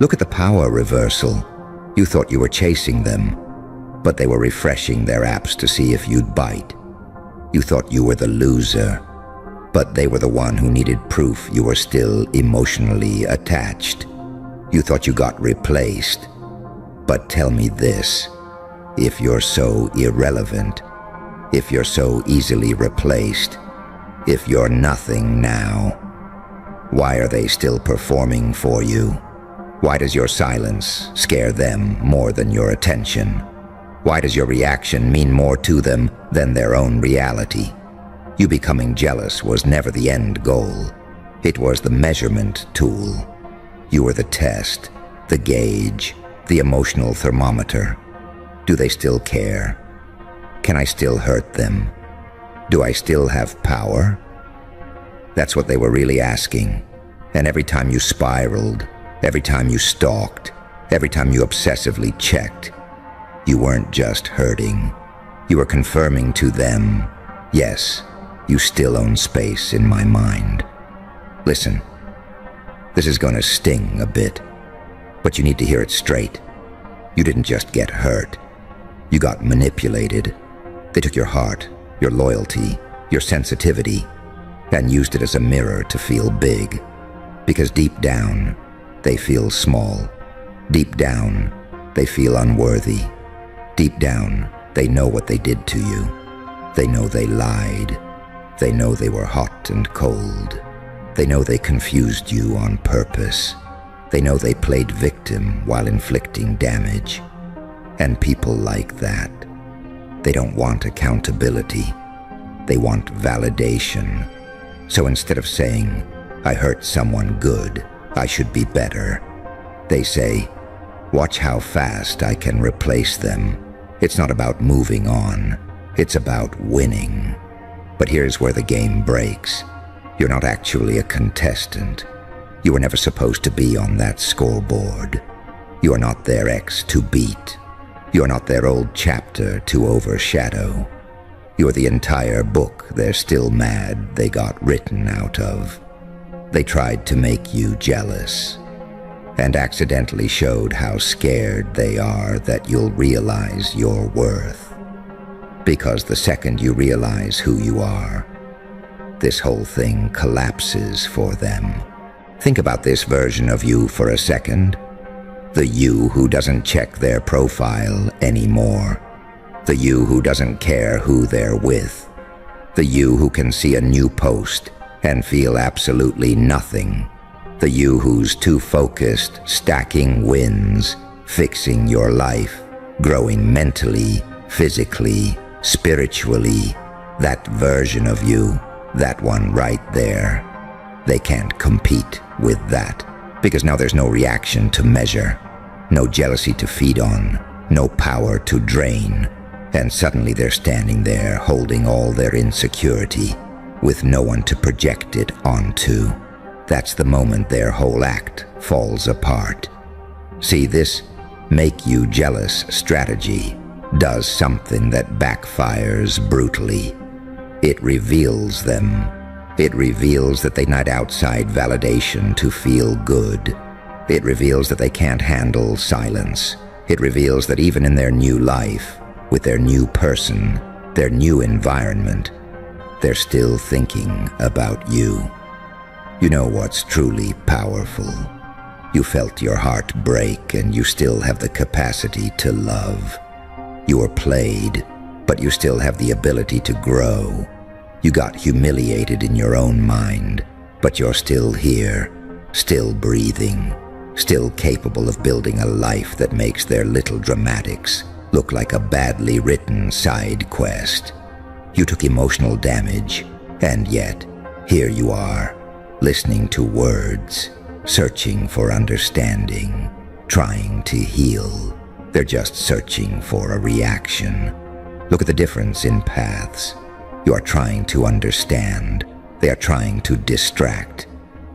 Look at the power reversal. You thought you were chasing them, but they were refreshing their apps to see if you'd bite. You thought you were the loser, but they were the one who needed proof you were still emotionally attached. You thought you got replaced. But tell me this, if you're so irrelevant, if you're so easily replaced, if you're nothing now, why are they still performing for you? Why does your silence scare them more than your attention? Why does your reaction mean more to them than their own reality? You becoming jealous was never the end goal. It was the measurement tool. You were the test, the gauge, the emotional thermometer. Do they still care? Can I still hurt them? Do I still have power? That's what they were really asking. And every time you spiraled, every time you stalked, every time you obsessively checked, you weren't just hurting. You were confirming to them, yes, you still own space in my mind. Listen, this is gonna sting a bit, but you need to hear it straight. You didn't just get hurt. You got manipulated. They took your heart, your loyalty, your sensitivity, and used it as a mirror to feel big. Because deep down, they feel small. Deep down, they feel unworthy. Deep down, they know what they did to you. They know they lied. They know they were hot and cold. They know they confused you on purpose. They know they played victim while inflicting damage. And people like that, they don't want accountability. They want validation. So instead of saying, I hurt someone good, I should be better, they say, watch how fast I can replace them. It's not about moving on. It's about winning. But here's where the game breaks. You're not actually a contestant. You were never supposed to be on that scoreboard. You are not their ex to beat. You are not their old chapter to overshadow. You are the entire book they're still mad they got written out of. They tried to make you jealous and accidentally showed how scared they are that you'll realize your worth. Because the second you realize who you are, this whole thing collapses for them. Think about this version of you for a second. The you who doesn't check their profile anymore. The you who doesn't care who they're with. The you who can see a new post and feel absolutely nothing. The you who's too focused, stacking wins, fixing your life, growing mentally, physically, spiritually. That version of you, that one right there. They can't compete with that, because now there's no reaction to measure, no jealousy to feed on, no power to drain, and suddenly they're standing there holding all their insecurity with no one to project it onto. That's the moment their whole act falls apart. See, this make you jealous strategy does something that backfires brutally. It reveals them. It reveals that they need outside validation to feel good. It reveals that they can't handle silence. It reveals that even in their new life, with their new person, their new environment, they're still thinking about you. You know what's truly powerful. You felt your heart break and you still have the capacity to love. You were played, but you still have the ability to grow. You got humiliated in your own mind, but you're still here, still breathing, still capable of building a life that makes their little dramatics look like a badly written side quest. You took emotional damage, and yet, here you are, listening to words, searching for understanding, trying to heal. They're just searching for a reaction. Look at the difference in paths. You are trying to understand. They are trying to distract.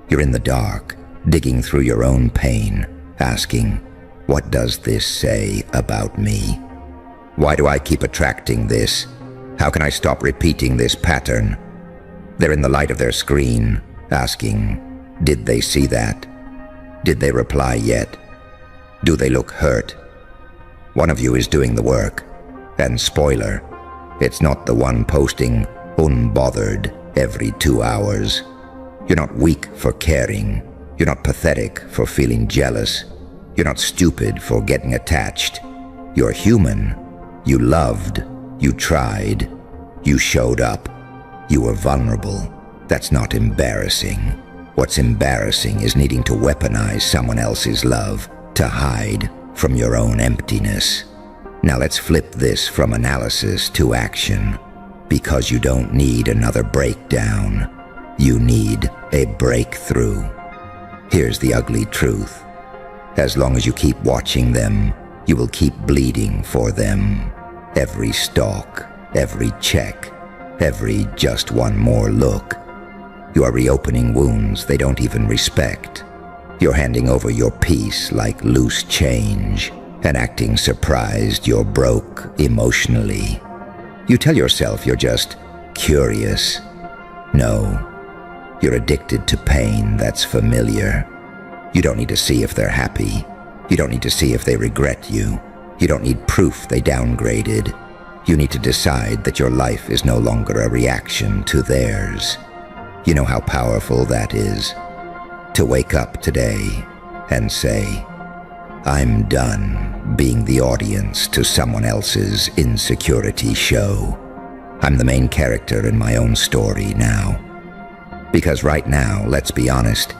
You're in the dark, digging through your own pain, asking, what does this say about me? Why do I keep attracting this? How can I stop repeating this pattern? They're in the light of their screen, asking, did they see that? Did they reply yet? Do they look hurt? One of you is doing the work. And spoiler, it's not the one posting unbothered every 2 hours. You're not weak for caring. You're not pathetic for feeling jealous. You're not stupid for getting attached. You're human. You loved. You tried. You showed up. You were vulnerable. That's not embarrassing. What's embarrassing is needing to weaponize someone else's love to hide from your own emptiness. Now let's flip this from analysis to action, because you don't need another breakdown. You need a breakthrough. Here's the ugly truth. As long as you keep watching them, you will keep bleeding for them. Every stalk, every check, every just one more look. You are reopening wounds they don't even respect. You're handing over your peace like loose change and acting surprised you're broke emotionally. You tell yourself you're just curious. No, you're addicted to pain that's familiar. You don't need to see if they're happy. You don't need to see if they regret you. You don't need proof they downgraded. You need to decide that your life is no longer a reaction to theirs. You know how powerful that is? To wake up today and say, I'm done being the audience to someone else's insecurity show. I'm the main character in my own story now. Because right now, let's be honest,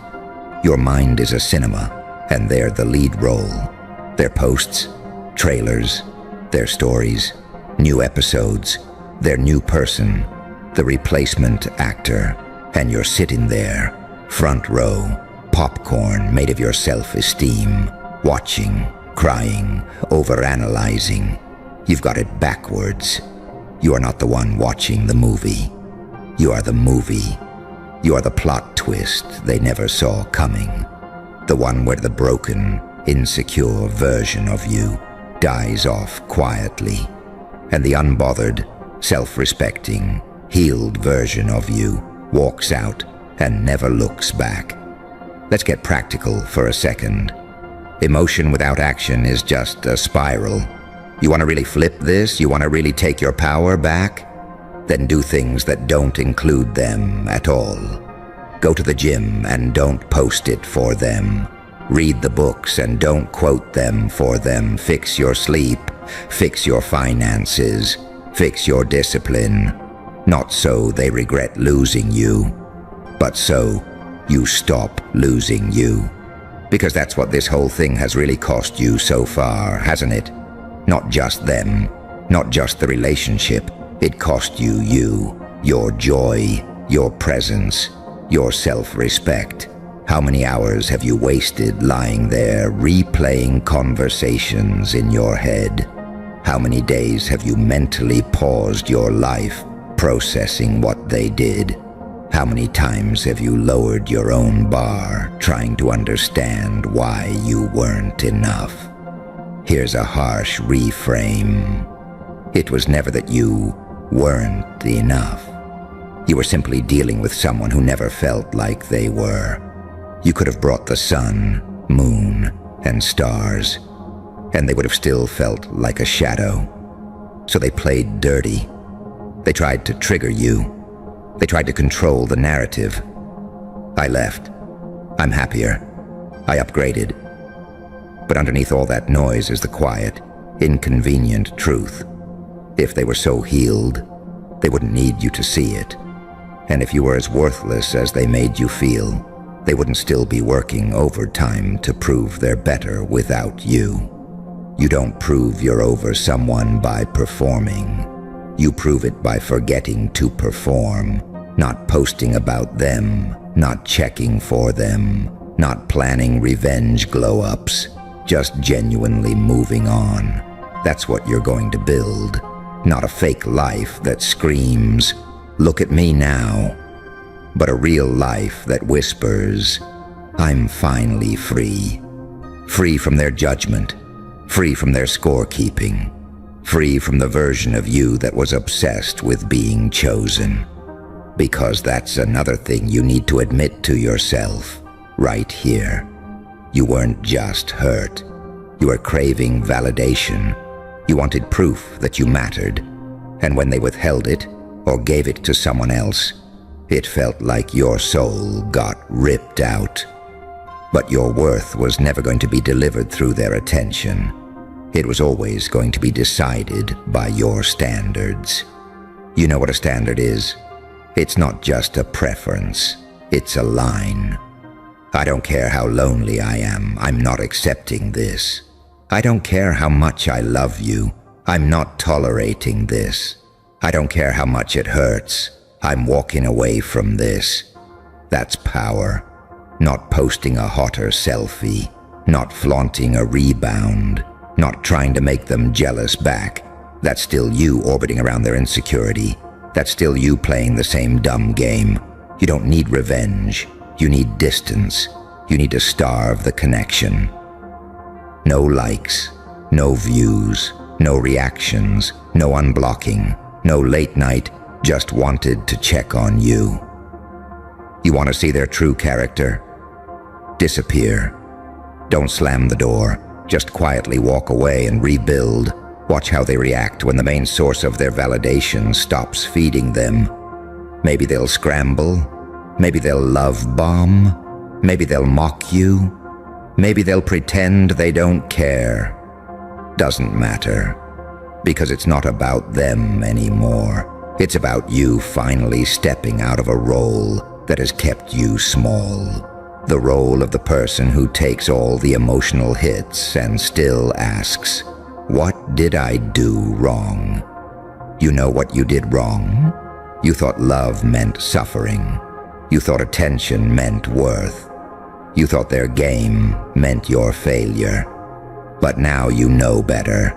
your mind is a cinema, and they're the lead role. Their posts, trailers, their stories, new episodes, their new person, the replacement actor, and you're sitting there, front row, popcorn made of your self-esteem, watching, crying, overanalyzing. You've got it backwards. You are not the one watching the movie. You are the movie. You are the plot twist they never saw coming. The one where the broken, insecure version of you dies off quietly, and the unbothered, self-respecting, healed version of you walks out and never looks back. Let's get practical for a second. Emotion without action is just a spiral. You want to really flip this? You want to really take your power back? Then do things that don't include them at all. Go to the gym and don't post it for them. Read the books and don't quote them for them. Fix your sleep. Fix your finances. Fix your discipline. Not so they regret losing you, but so you stop losing you. Because that's what this whole thing has really cost you so far, hasn't it? Not just them, not just the relationship. It cost you you, your joy, your presence, your self-respect. How many hours have you wasted lying there replaying conversations in your head? How many days have you mentally paused your life, processing what they did? How many times have you lowered your own bar, trying to understand why you weren't enough? Here's a harsh reframe. It was never that you weren't enough. You were simply dealing with someone who never felt like they were. You could have brought the sun, moon, and stars, and they would have still felt like a shadow. So they played dirty. They tried to trigger you. They tried to control the narrative. I left. I'm happier. I upgraded. But underneath all that noise is the quiet, inconvenient truth. If they were so healed, they wouldn't need you to see it. And if you were as worthless as they made you feel, they wouldn't still be working overtime to prove they're better without you. You don't prove you're over someone by performing. You prove it by forgetting to perform, not posting about them, not checking for them, not planning revenge glow-ups, just genuinely moving on. That's what you're going to build, not a fake life that screams, "Look at me now," but a real life that whispers, "I'm finally free." Free from their judgment, free from their scorekeeping, free from the version of you that was obsessed with being chosen. Because that's another thing you need to admit to yourself, right here. You weren't just hurt. You were craving validation. You wanted proof that you mattered. And when they withheld it, or gave it to someone else, it felt like your soul got ripped out. But your worth was never going to be delivered through their attention. It was always going to be decided by your standards. You know what a standard is? It's not just a preference. It's a line, I don't care how lonely I am, I'm not accepting this. I don't care how much I love you, I'm not tolerating this. I don't care how much it hurts, I'm walking away from this. That's power. Not posting a hotter selfie, not flaunting a rebound, not trying to make them jealous back. That's still you orbiting around their insecurity. That's still you playing the same dumb game. You don't need revenge. You need distance. You need to starve the connection. No likes, no views, no reactions, no unblocking, no late night, just wanted to check on you. You want to see their true character? Disappear. Don't slam the door. Just quietly walk away and rebuild. Watch how they react when the main source of their validation stops feeding them. Maybe they'll scramble. Maybe they'll love bomb. Maybe they'll mock you. Maybe they'll pretend they don't care. Doesn't matter. Because it's not about them anymore. It's about you finally stepping out of a role that has kept you small. The role of the person who takes all the emotional hits and still asks, "What did I do wrong?" You know what you did wrong? You thought love meant suffering. You thought attention meant worth. You thought their game meant your failure. But now you know better.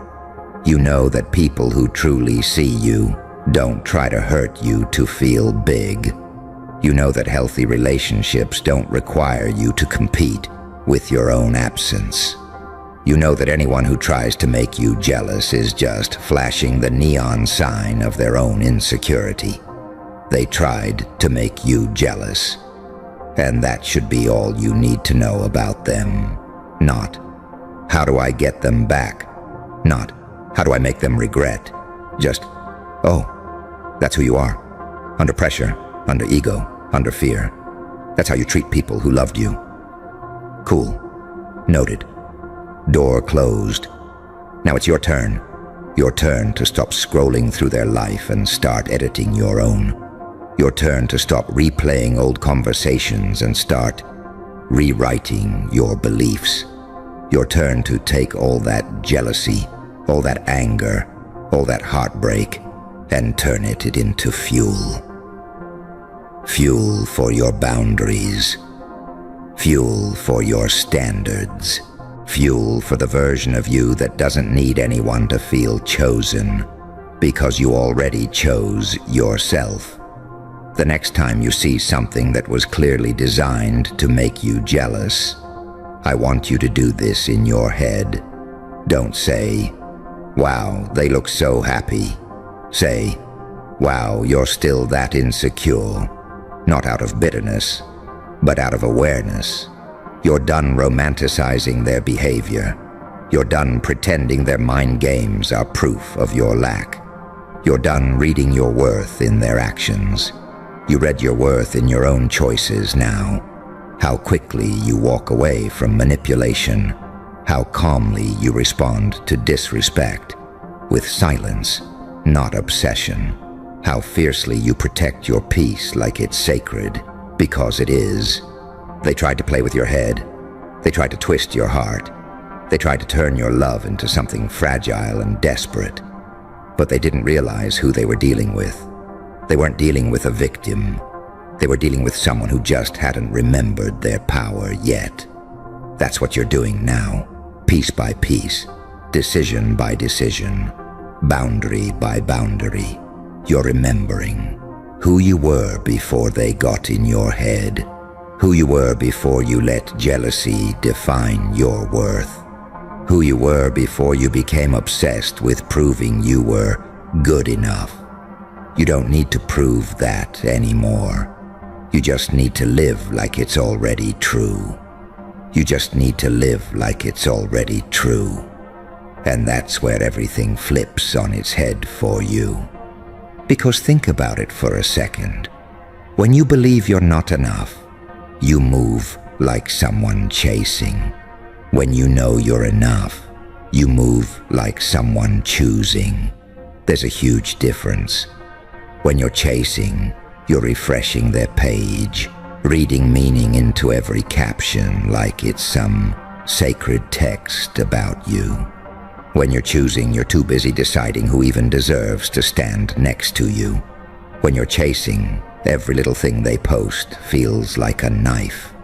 You know that people who truly see you don't try to hurt you to feel big. You know that healthy relationships don't require you to compete with your own absence. You know that anyone who tries to make you jealous is just flashing the neon sign of their own insecurity. They tried to make you jealous. And that should be all you need to know about them. Not, how do I get them back? Not, how do I make them regret? Just, oh, that's who you are. Under pressure, under ego, under fear. That's how you treat people who loved you. Cool. Noted. Door closed. Now it's your turn. Your turn to stop scrolling through their life and start editing your own. Your turn to stop replaying old conversations and start rewriting your beliefs. Your turn to take all that jealousy, all that anger, all that heartbreak, and turn it into fuel. Fuel for your boundaries. Fuel for your standards. Fuel for the version of you that doesn't need anyone to feel chosen, because you already chose yourself. The next time you see something that was clearly designed to make you jealous, I want you to do this in your head. Don't say, "Wow, they look so happy." Say, "Wow, you're still that insecure." Not out of bitterness, but out of awareness. You're done romanticizing their behavior. You're done pretending their mind games are proof of your lack. You're done reading your worth in their actions. You read your worth in your own choices now. How quickly you walk away from manipulation. How calmly you respond to disrespect. With silence, not obsession. How fiercely you protect your peace like it's sacred, because it is. They tried to play with your head. They tried to twist your heart. They tried to turn your love into something fragile and desperate. But they didn't realize who they were dealing with. They weren't dealing with a victim. They were dealing with someone who just hadn't remembered their power yet. That's what you're doing now, piece by piece, decision by decision, boundary by boundary. You're remembering who you were before they got in your head, who you were before you let jealousy define your worth, who you were before you became obsessed with proving you were good enough. You don't need to prove that anymore. You just need to live like it's already true. You just need to live like it's already true. And that's where everything flips on its head for you. Because think about it for a second. When you believe you're not enough, you move like someone chasing. When you know you're enough, you move like someone choosing. There's a huge difference. When you're chasing, you're refreshing their page. reading meaning into every caption like it's some sacred text about you. When you're choosing, you're too busy deciding who even deserves to stand next to you. When you're chasing, every little thing they post feels like a knife.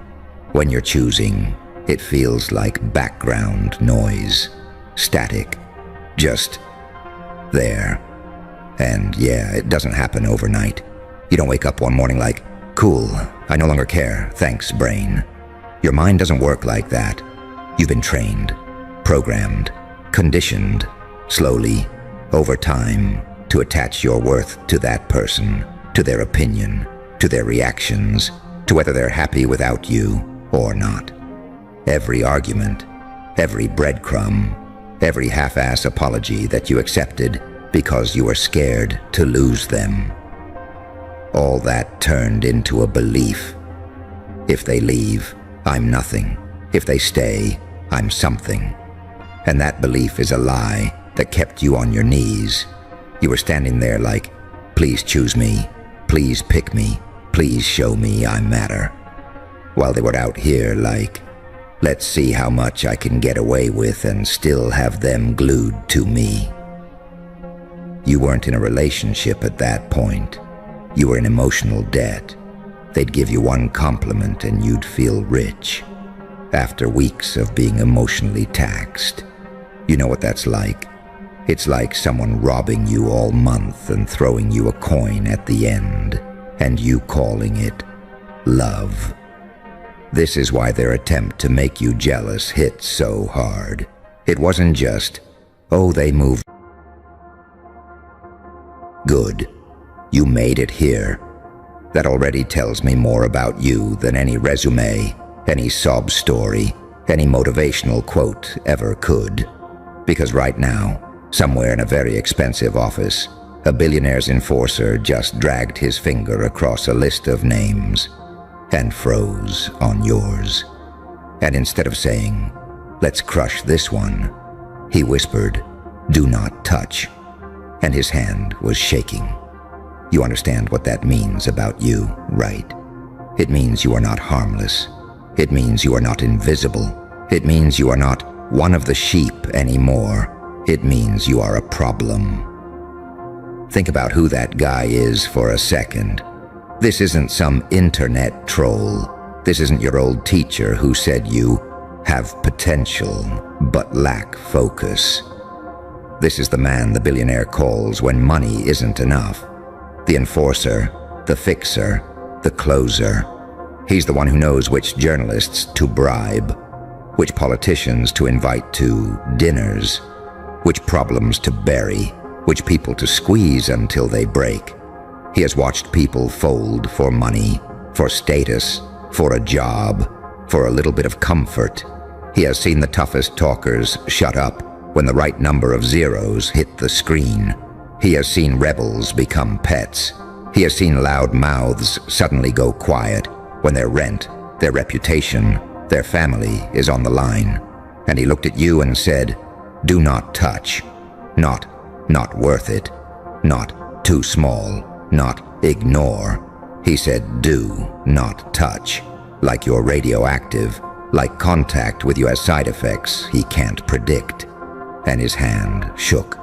When you're choosing, it feels like background noise, static, just there. And yeah, it doesn't happen overnight. You don't wake up one morning like, cool, I no longer care, thanks, brain. Your mind doesn't work like that. You've been trained, programmed, conditioned, slowly, over time, to attach your worth to that person, to their opinion, to their reactions, to whether they're happy without you or not. Every argument, every breadcrumb, every half-ass apology that you accepted because you were scared to lose them. All that turned into a belief. If they leave, I'm nothing. If they stay, I'm something. And that belief is a lie that kept you on your knees. You were standing there like, please choose me, please pick me, please show me I matter. While they were out here like, let's see how much I can get away with and still have them glued to me. You weren't in a relationship at that point. You were in emotional debt. They'd give you one compliment and you'd feel rich. After weeks of being emotionally taxed. You know what that's like? It's like someone robbing you all month and throwing you a coin at the end, and you calling it love. This is why their attempt to make you jealous hit so hard. It wasn't just, oh, they moved. Good. You made it here. That already tells me more about you than any resume, any sob story, any motivational quote ever could. Because right now, somewhere in a very expensive office, a billionaire's enforcer just dragged his finger across a list of names and froze on yours. And instead of saying, let's crush this one, he whispered, do not touch. And his hand was shaking. You understand what that means about you, right? It means you are not harmless. It means you are not invisible. It means you are not one of the sheep anymore. It means you are a problem. Think about who that guy is for a second. This isn't some internet troll. This isn't your old teacher who said you have potential but lack focus. This is the man the billionaire calls when money isn't enough. The enforcer, the fixer, the closer. He's the one who knows which journalists to bribe, which politicians to invite to dinners, which problems to bury, which people to squeeze until they break. He has watched people fold for money, for status, for a job, for a little bit of comfort. He has seen the toughest talkers shut up when the right number of zeros hit the screen. He has seen rebels become pets. He has seen loud mouths suddenly go quiet when their rent, their reputation, their family is on the line. And he looked at you and said, do not touch. Not worth it. Not too small. Not ignore. He said, do not touch. Like you're radioactive, like contact with you has side effects he can't predict. And his hand shook.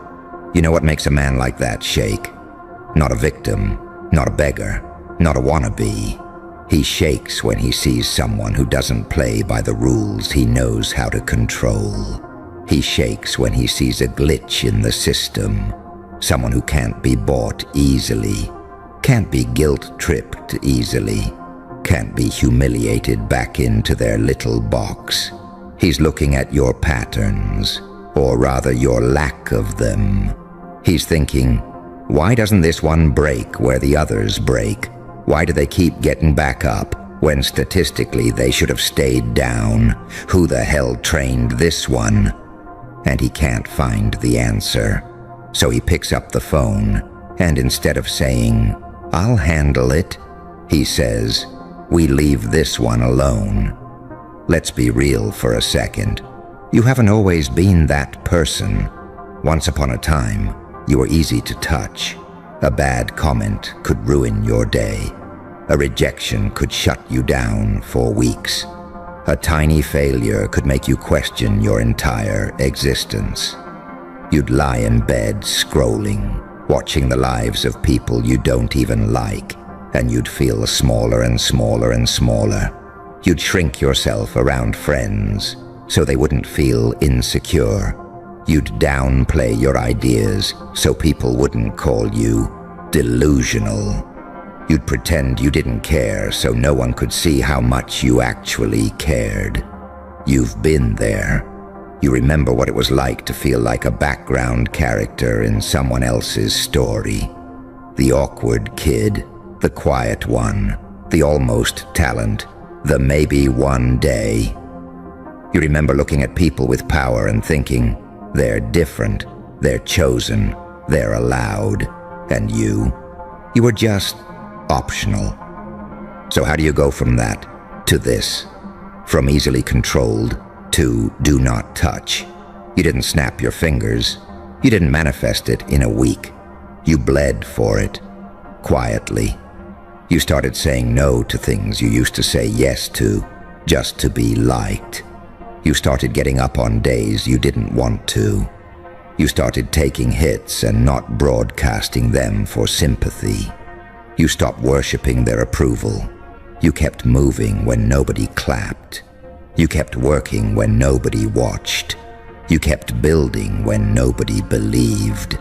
You know what makes a man like that shake? Not a victim, not a beggar, not a wannabe. He shakes when he sees someone who doesn't play by the rules he knows how to control. He shakes when he sees a glitch in the system, someone who can't be bought easily, can't be guilt-tripped easily, can't be humiliated back into their little box. He's looking at your patterns, or rather your lack of them. He's thinking, why doesn't this one break where the others break? Why do they keep getting back up when statistically they should have stayed down? Who the hell trained this one? And he can't find the answer. So he picks up the phone, and instead of saying, I'll handle it, he says, we leave this one alone. Let's be real for a second. You haven't always been that person. Once upon a time, you were easy to touch. A bad comment could ruin your day. A rejection could shut you down for weeks. A tiny failure could make you question your entire existence. You'd lie in bed scrolling, watching the lives of people you don't even like, and you'd feel smaller and smaller and smaller. You'd shrink yourself around friends so they wouldn't feel insecure. You'd downplay your ideas so people wouldn't call you delusional. You'd pretend you didn't care so no one could see how much you actually cared. You've been there. You remember what it was like to feel like a background character in someone else's story. The awkward kid, the quiet one, the almost talent, the maybe one day. You remember looking at people with power and thinking, they're different, they're chosen, they're allowed, and you were just optional. So how do you go from that to this? From easily controlled to do not touch. You didn't snap your fingers. You didn't manifest it in a week. You bled for it, quietly. You started saying no to things you used to say yes to, just to be liked. You started getting up on days you didn't want to. You started taking hits and not broadcasting them for sympathy. You stopped worshiping their approval. You kept moving when nobody clapped. You kept working when nobody watched. You kept building when nobody believed.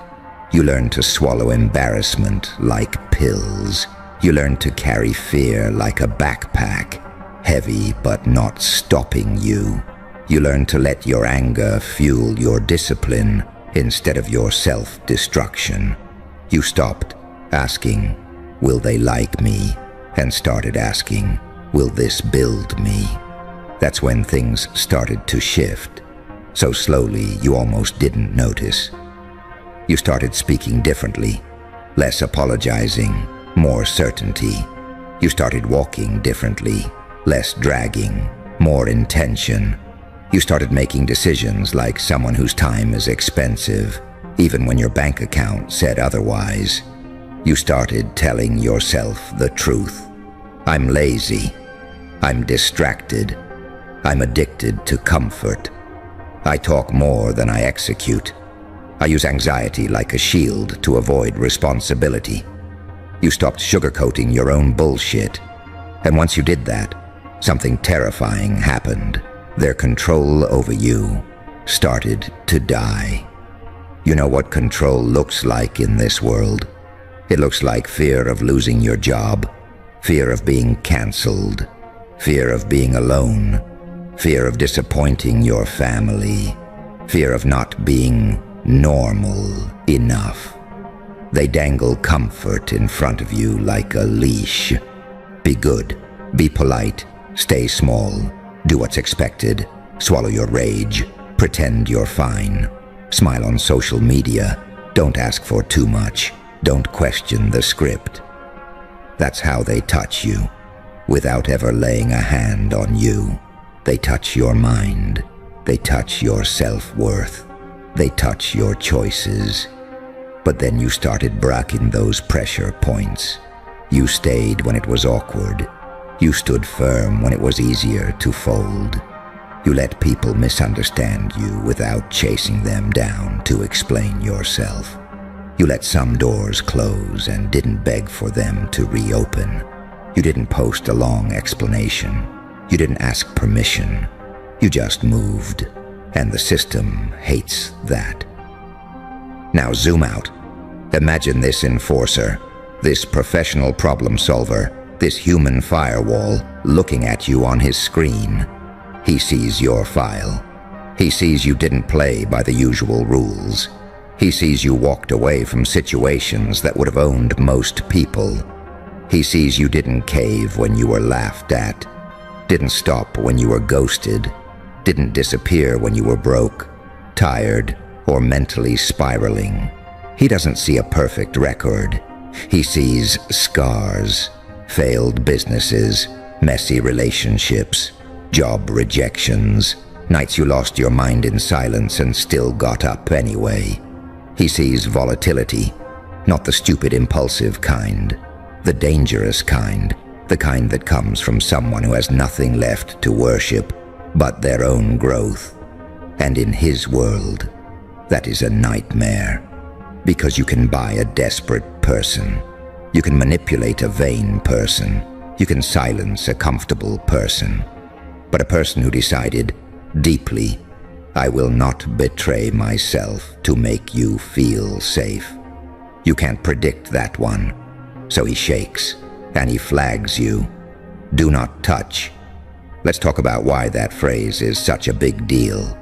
You learned to swallow embarrassment like pills. You learned to carry fear like a backpack, heavy but not stopping you. You learned to let your anger fuel your discipline instead of your self-destruction. You stopped asking, will they like me? And started asking, will this build me? That's when things started to shift. So slowly you almost didn't notice. You started speaking differently, less apologizing, more certainty. You started walking differently, less dragging, more intention. You started making decisions like someone whose time is expensive, even when your bank account said otherwise. You started telling yourself the truth. I'm lazy. I'm distracted. I'm addicted to comfort. I talk more than I execute. I use anxiety like a shield to avoid responsibility. You stopped sugarcoating your own bullshit. And once you did that, something terrifying happened. Their control over you started to die. You know what control looks like in this world? It looks like fear of losing your job, fear of being cancelled, fear of being alone, fear of disappointing your family, fear of not being normal enough. They dangle comfort in front of you like a leash. Be good, be polite, stay small, do what's expected, swallow your rage, pretend you're fine, smile on social media, don't ask for too much, don't question the script. That's how they touch you, without ever laying a hand on you. They touch your mind, they touch your self-worth, they touch your choices. But then you started bracking those pressure points. You stayed when it was awkward. You stood firm when it was easier to fold. You let people misunderstand you without chasing them down to explain yourself. You let some doors close and didn't beg for them to reopen. You didn't post a long explanation. You didn't ask permission. You just moved, and the system hates that. Now zoom out. Imagine this enforcer, this professional problem solver, this human firewall looking at you on his screen. He sees your file. He sees you didn't play by the usual rules. He sees you walked away from situations that would have owned most people. He sees you didn't cave when you were laughed at, didn't stop when you were ghosted, didn't disappear when you were broke, tired, or mentally spiraling. He doesn't see a perfect record. He sees scars, failed businesses, messy relationships, job rejections, nights you lost your mind in silence and still got up anyway. He sees volatility, not the stupid impulsive kind, the dangerous kind, the kind that comes from someone who has nothing left to worship but their own growth. And in his world, that is a nightmare, because you can buy a desperate person. You can manipulate a vain person. You can silence a comfortable person. But a person who decided deeply, I will not betray myself to make you feel safe. You can't predict that one. So he shakes and he flags you. Do not touch. Let's talk about why that phrase is such a big deal.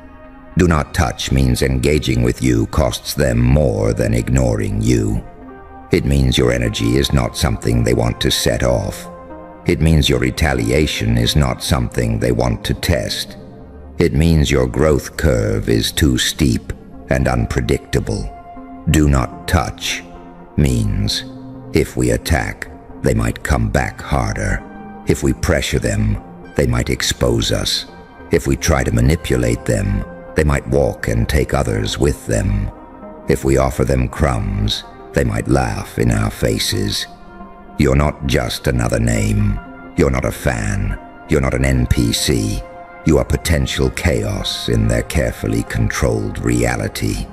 Do not touch means engaging with you costs them more than ignoring you. It means your energy is not something they want to set off. It means your retaliation is not something they want to test. It means your growth curve is too steep and unpredictable. Do not touch means if we attack, they might come back harder. If we pressure them, they might expose us. If we try to manipulate them, they might walk and take others with them. If we offer them crumbs, they might laugh in our faces. You're not just another name. You're not a fan. You're not an NPC. You are potential chaos in their carefully controlled reality.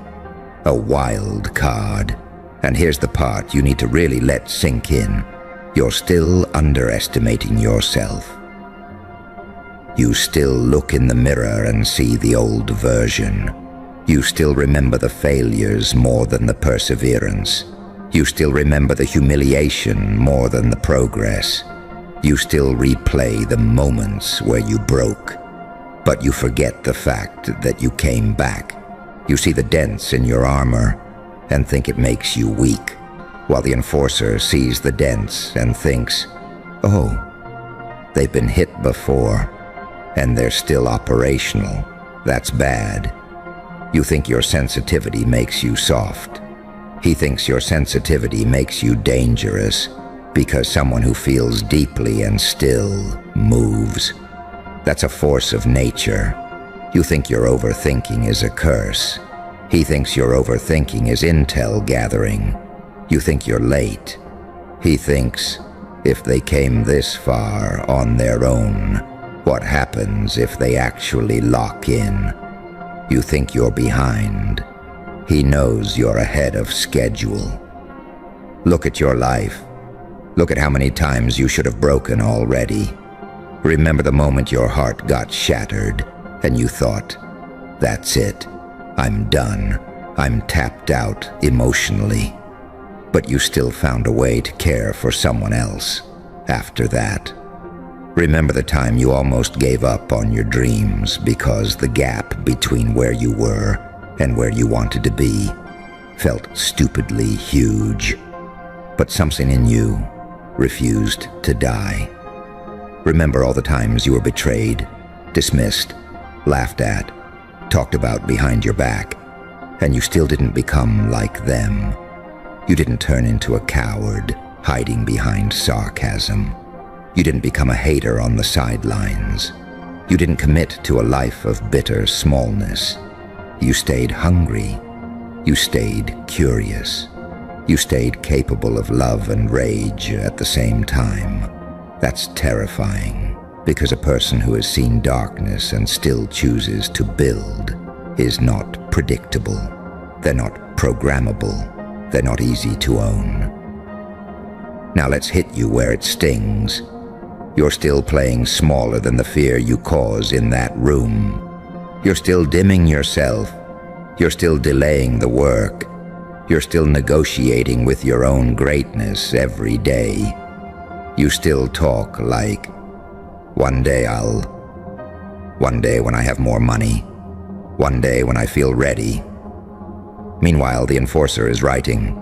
A wild card. And here's the part you need to really let sink in. You're still underestimating yourself. You still look in the mirror and see the old version. You still remember the failures more than the perseverance. You still remember the humiliation more than the progress. You still replay the moments where you broke. But you forget the fact that you came back. You see the dents in your armor and think it makes you weak, while the enforcer sees the dents and thinks, oh, they've been hit before. And they're still operational. That's bad. You think your sensitivity makes you soft. He thinks your sensitivity makes you dangerous because someone who feels deeply and still moves. That's a force of nature. You think your overthinking is a curse. He thinks your overthinking is intel gathering. You think you're late. He thinks if they came this far on their own, what happens if they actually lock in? You think you're behind. He knows you're ahead of schedule. Look at your life. Look at how many times you should have broken already. Remember the moment your heart got shattered and you thought, that's it. I'm done. I'm tapped out emotionally. But you still found a way to care for someone else after that. Remember the time you almost gave up on your dreams because the gap between where you were and where you wanted to be felt stupidly huge. But something in you refused to die. Remember all the times you were betrayed, dismissed, laughed at, talked about behind your back, and you still didn't become like them. You didn't turn into a coward hiding behind sarcasm. You didn't become a hater on the sidelines. You didn't commit to a life of bitter smallness. You stayed hungry. You stayed curious. You stayed capable of love and rage at the same time. That's terrifying, because a person who has seen darkness and still chooses to build is not predictable. They're not programmable. They're not easy to own. Now let's hit you where it stings. You're still playing smaller than the fear you cause in that room. You're still dimming yourself. You're still delaying the work. You're still negotiating with your own greatness every day. You still talk like, one day when I have more money, one day when I feel ready. Meanwhile, the enforcer is writing,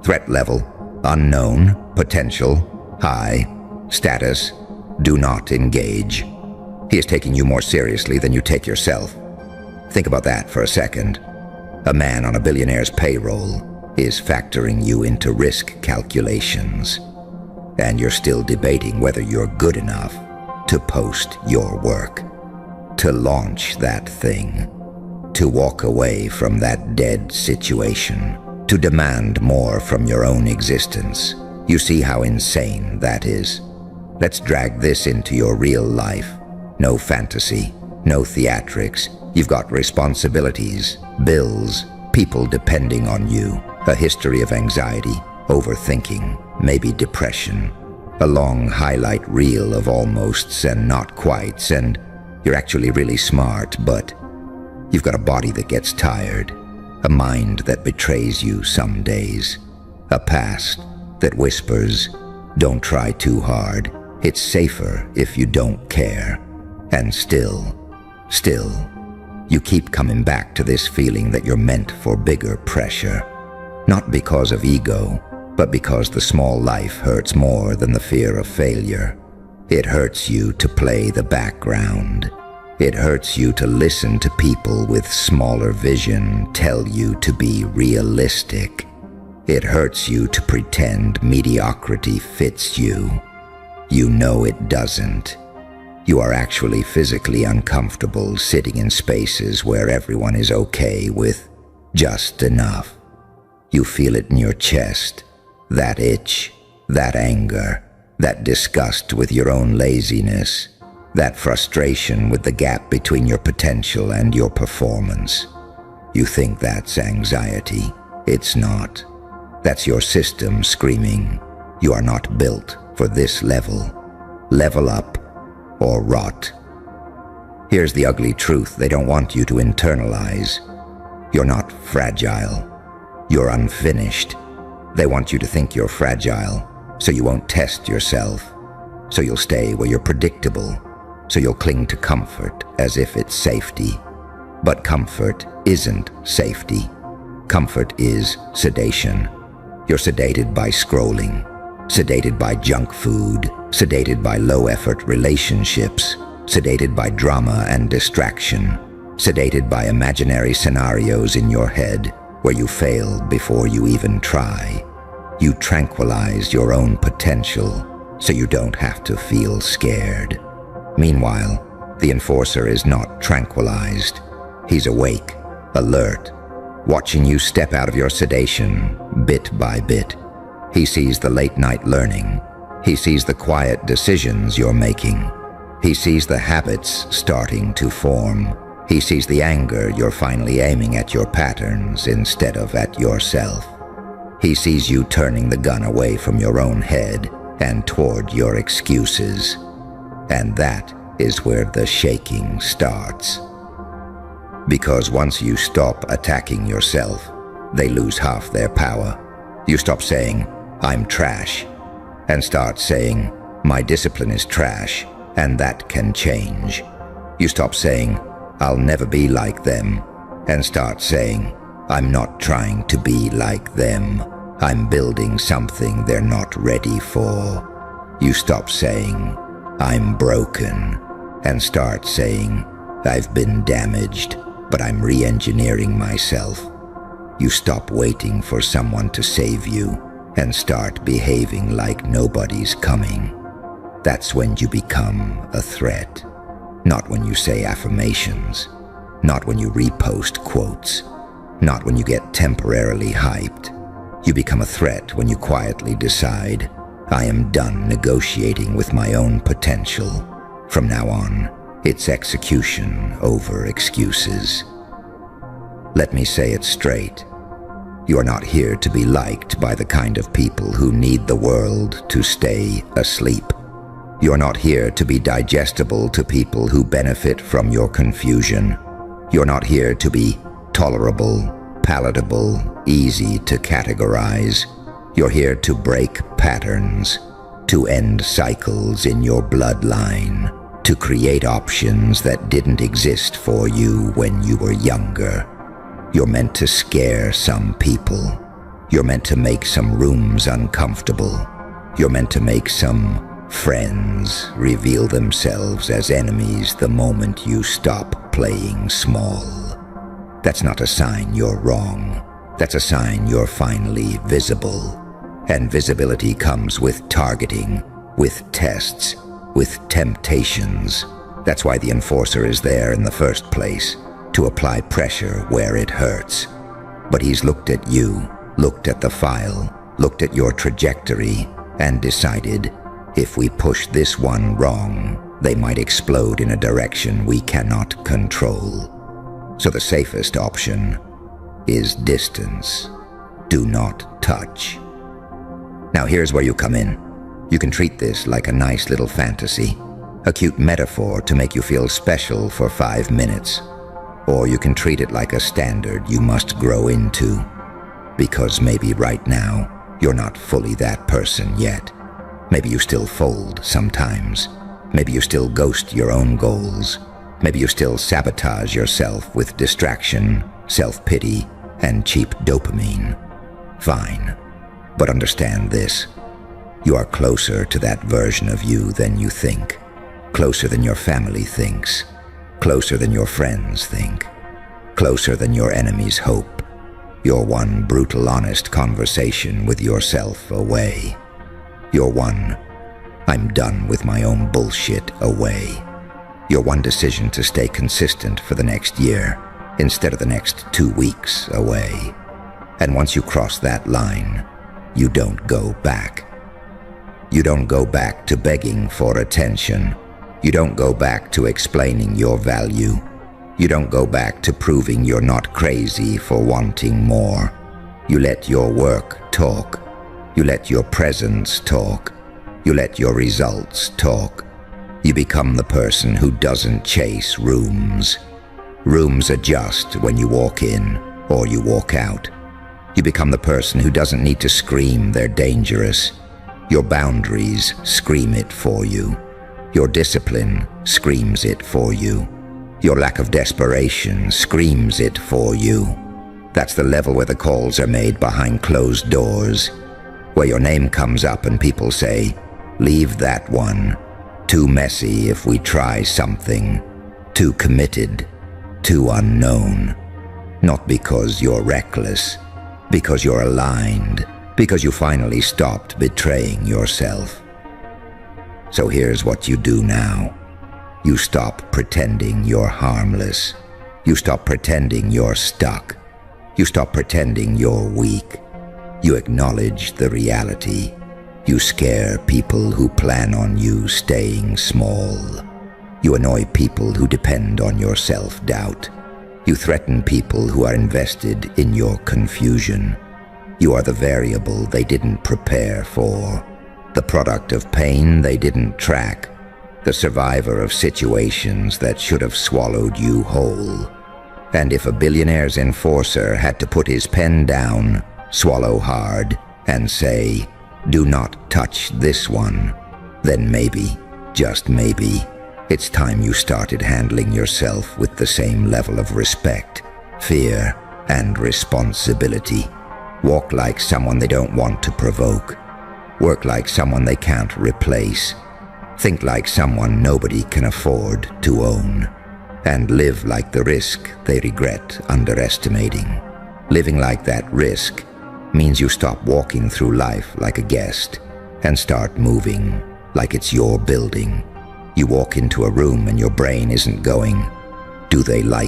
threat level, unknown, potential, high, status, do not engage. He is taking you more seriously than you take yourself. Think about that for a second. A man on a billionaire's payroll is factoring you into risk calculations. And you're still debating whether you're good enough to post your work, to launch that thing, to walk away from that dead situation, to demand more from your own existence. You see how insane that is? Let's drag this into your real life. No fantasy, no theatrics. You've got responsibilities, bills, people depending on you, a history of anxiety, overthinking, maybe depression, a long highlight reel of almosts and not quites, and you're actually really smart, but you've got a body that gets tired, a mind that betrays you some days, a past that whispers, "Don't try too hard, it's safer if you don't care." And still, you keep coming back to this feeling that you're meant for bigger pressure. Not because of ego, but because the small life hurts more than the fear of failure. It hurts you to play the background. It hurts you to listen to people with smaller vision tell you to be realistic. It hurts you to pretend mediocrity fits you. You know it doesn't. You are actually physically uncomfortable sitting in spaces where everyone is okay with just enough. You feel it in your chest, that itch, that anger, that disgust with your own laziness, that frustration with the gap between your potential and your performance. You think that's anxiety. It's not. That's your system screaming, "You are not built for this level. Level up or rot." Here's the ugly truth they don't want you to internalize. You're not fragile. You're unfinished. They want you to think you're fragile, so you won't test yourself. So you'll stay where you're predictable. So you'll cling to comfort as if it's safety. But comfort isn't safety. Comfort is sedation. You're sedated by scrolling, sedated by junk food, sedated by low-effort relationships, sedated by drama and distraction, sedated by imaginary scenarios in your head where you failed before you even try. You tranquilize your own potential so you don't have to feel scared. Meanwhile, the enforcer is not tranquilized. He's awake, alert, watching you step out of your sedation bit by bit. He sees the late-night learning. He sees the quiet decisions you're making. He sees the habits starting to form. He sees the anger you're finally aiming at your patterns instead of at yourself. He sees you turning the gun away from your own head and toward your excuses. And that is where the shaking starts. Because once you stop attacking yourself, they lose half their power. You stop saying, "I'm trash," and start saying, "My discipline is trash, and that can change." You stop saying, "I'll never be like them," and start saying, "I'm not trying to be like them. I'm building something they're not ready for." You stop saying, "I'm broken," and start saying, "I've been damaged, but I'm re-engineering myself." You stop waiting for someone to save you and start behaving like nobody's coming. That's when you become a threat. Not when you say affirmations, not when you repost quotes, not when you get temporarily hyped. You become a threat when you quietly decide, "I am done negotiating with my own potential. From now on, it's execution over excuses." Let me say it straight. You are not here to be liked by the kind of people who need the world to stay asleep. You're not here to be digestible to people who benefit from your confusion. You're not here to be tolerable, palatable, easy to categorize. You're here to break patterns, to end cycles in your bloodline, to create options that didn't exist for you when you were younger. You're meant to scare some people. You're meant to make some rooms uncomfortable. You're meant to make some friends reveal themselves as enemies the moment you stop playing small. That's not a sign you're wrong. That's a sign you're finally visible. And visibility comes with targeting, with tests, with temptations. That's why the enforcer is there in the first place, to apply pressure where it hurts. But he's looked at you, looked at the file, looked at your trajectory, and decided, If we push this one wrong, they might explode in a direction we cannot control. So the safest option is distance. Do not touch. Now here's where you come in. You can treat this like a nice little fantasy, a cute metaphor to make you feel special for 5 minutes. Or you can treat it like a standard you must grow into. Because maybe right now, you're not fully that person yet. Maybe you still fold sometimes. Maybe you still ghost your own goals. Maybe you still sabotage yourself with distraction, self-pity, and cheap dopamine. Fine. But understand this. You are closer to that version of you than you think. Closer than your family thinks. Closer than your friends think. Closer than your enemies hope. You're one brutal, honest conversation with yourself away. You're one, I'm done with my own bullshit away. You're one decision to stay consistent for the next year instead of the next 2 weeks away. And once you cross that line, you don't go back. You don't go back to begging for attention. You don't go back to explaining your value. You don't go back to proving you're not crazy for wanting more. You let your work talk. You let your presence talk. You let your results talk. You become the person who doesn't chase rooms. Rooms adjust when you walk in or you walk out. You become the person who doesn't need to scream they're dangerous. Your boundaries scream it for you. Your discipline screams it for you. Your lack of desperation screams it for you. That's the level where the calls are made behind closed doors, where your name comes up and people say, leave that one. Too messy if we try something. Too committed. Too unknown. Not because you're reckless, because you're aligned, because you finally stopped betraying yourself. So here's what you do now. You stop pretending you're harmless. You stop pretending you're stuck. You stop pretending you're weak. You acknowledge the reality. You scare people who plan on you staying small. You annoy people who depend on your self-doubt. You threaten people who are invested in your confusion. You are the variable they didn't prepare for, the product of pain they didn't track, the survivor of situations that should have swallowed you whole. And if a billionaire's enforcer had to put his pen down, swallow hard, and say, do not touch this one, then maybe, just maybe, it's time you started handling yourself with the same level of respect, fear, and responsibility. Walk like someone they don't want to provoke. Work like someone they can't replace. Think like someone nobody can afford to own. And live like the risk they regret underestimating. Living like that risk means you stop walking through life like a guest and start moving like it's your building. You walk into a room and your brain isn't going, do they like